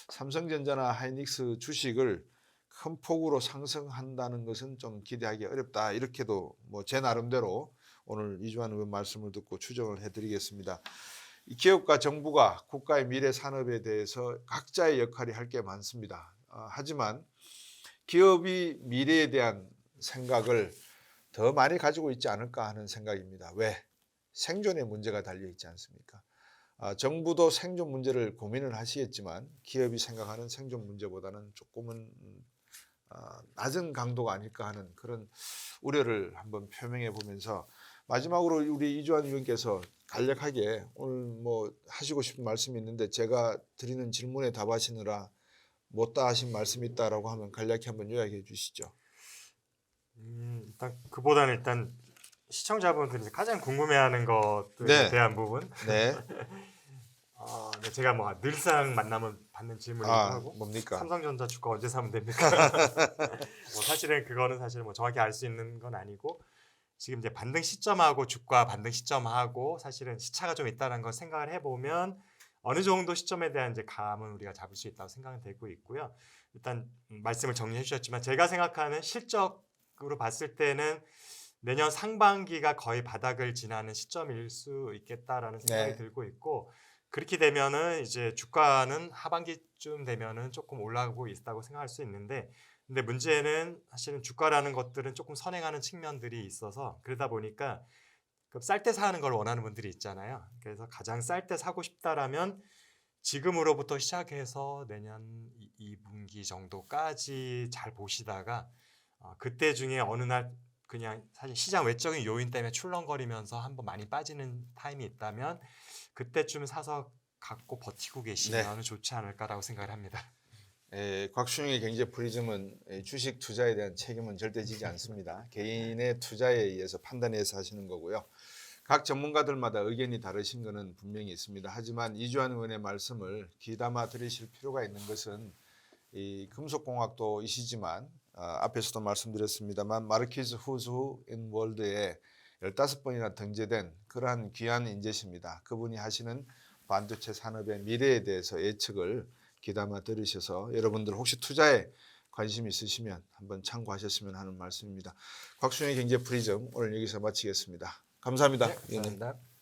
삼성전자나 하이닉스 주식을 큰 폭으로 상승한다는 것은 좀 기대하기 어렵다. 이렇게도 뭐 제 나름대로 오늘 이주환 의원 말씀을 듣고 추정을 해드리겠습니다. 이 기업과 정부가 국가의 미래 산업에 대해서 각자의 역할이 할 게 많습니다. 하지만 기업이 미래에 대한 생각을 더 많이 가지고 있지 않을까 하는 생각입니다. 왜? 생존의 문제가 달려 있지 않습니까? 정부도 생존 문제를 고민을 하시겠지만 기업이 생각하는 생존 문제보다는 조금은 낮은 강도가 아닐까 하는 그런 우려를 한번 표명해 보면서 마지막으로 우리 이주환 의원께서 간략하게 오늘 뭐 하시고 싶은 말씀이 있는데 제가 드리는 질문에 답하시느라 못다 하신 말씀이 있다라고 하면 간략히 한번 요약해 주시죠. 일단 그보다는 일단 시청자분들이 가장 궁금해하는 것들에 네. 대한 부분. 네. 네, 제가 뭐 늘상 만나면 받는 질문이기도 하고 뭡니까? 삼성전자 주가 언제 사면 됩니까? 뭐 사실은 그거는 사실 뭐 정확히 알 수 있는 건 아니고 지금 이제 반등 시점하고 주가 반등 시점하고 사실은 시차가 좀 있다는 걸 생각을 해보면 어느 정도 시점에 대한 이제 감은 우리가 잡을 수 있다고 생각은 되고 있고요. 일단 말씀을 정리해 주셨지만 제가 생각하는 실적으로 봤을 때는 내년 상반기가 거의 바닥을 지나는 시점일 수 있겠다라는 생각이 네. 들고 있고 그렇게 되면은 이제 주가는 하반기쯤 되면은 조금 올라가고 있다고 생각할 수 있는데 근데 문제는 사실은 주가라는 것들은 조금 선행하는 측면들이 있어서 그러다 보니까 쌀 때 사는 걸 원하는 분들이 있잖아요. 그래서 가장 쌀 때 사고 싶다라면 지금으로부터 시작해서 내년 2분기 정도까지 잘 보시다가 그때 중에 어느 날 그냥 사실 시장 외적인 요인 때문에 출렁거리면서 한번 많이 빠지는 타임이 있다면 그때쯤 사서 갖고 버티고 계시면 좋지 않을까라고 생각을 합니다. 곽수영의 경제 프리즘은 주식 투자에 대한 책임은 절대 지지 않습니다. 개인의 투자에 의해서 판단해서 하시는 거고요. 각 전문가들마다 의견이 다르신 것은 분명히 있습니다. 하지만 이주환 의원의 말씀을 귀담아 들으실 필요가 있는 것은 이 금속공학도이시지만 앞에서도 말씀드렸습니다만 마르키즈 후즈 인 월드에 15번이나 등재된 그러한 귀한 인재십니다. 그분이 하시는 반도체 산업의 미래에 대해서 예측을 귀담아 들으셔서 여러분들 혹시 투자에 관심 있으시면 한번 참고하셨으면 하는 말씀입니다. 곽수영의 경제 프리즘 오늘 여기서 마치겠습니다. 감사합니다. 네, 감사합니다.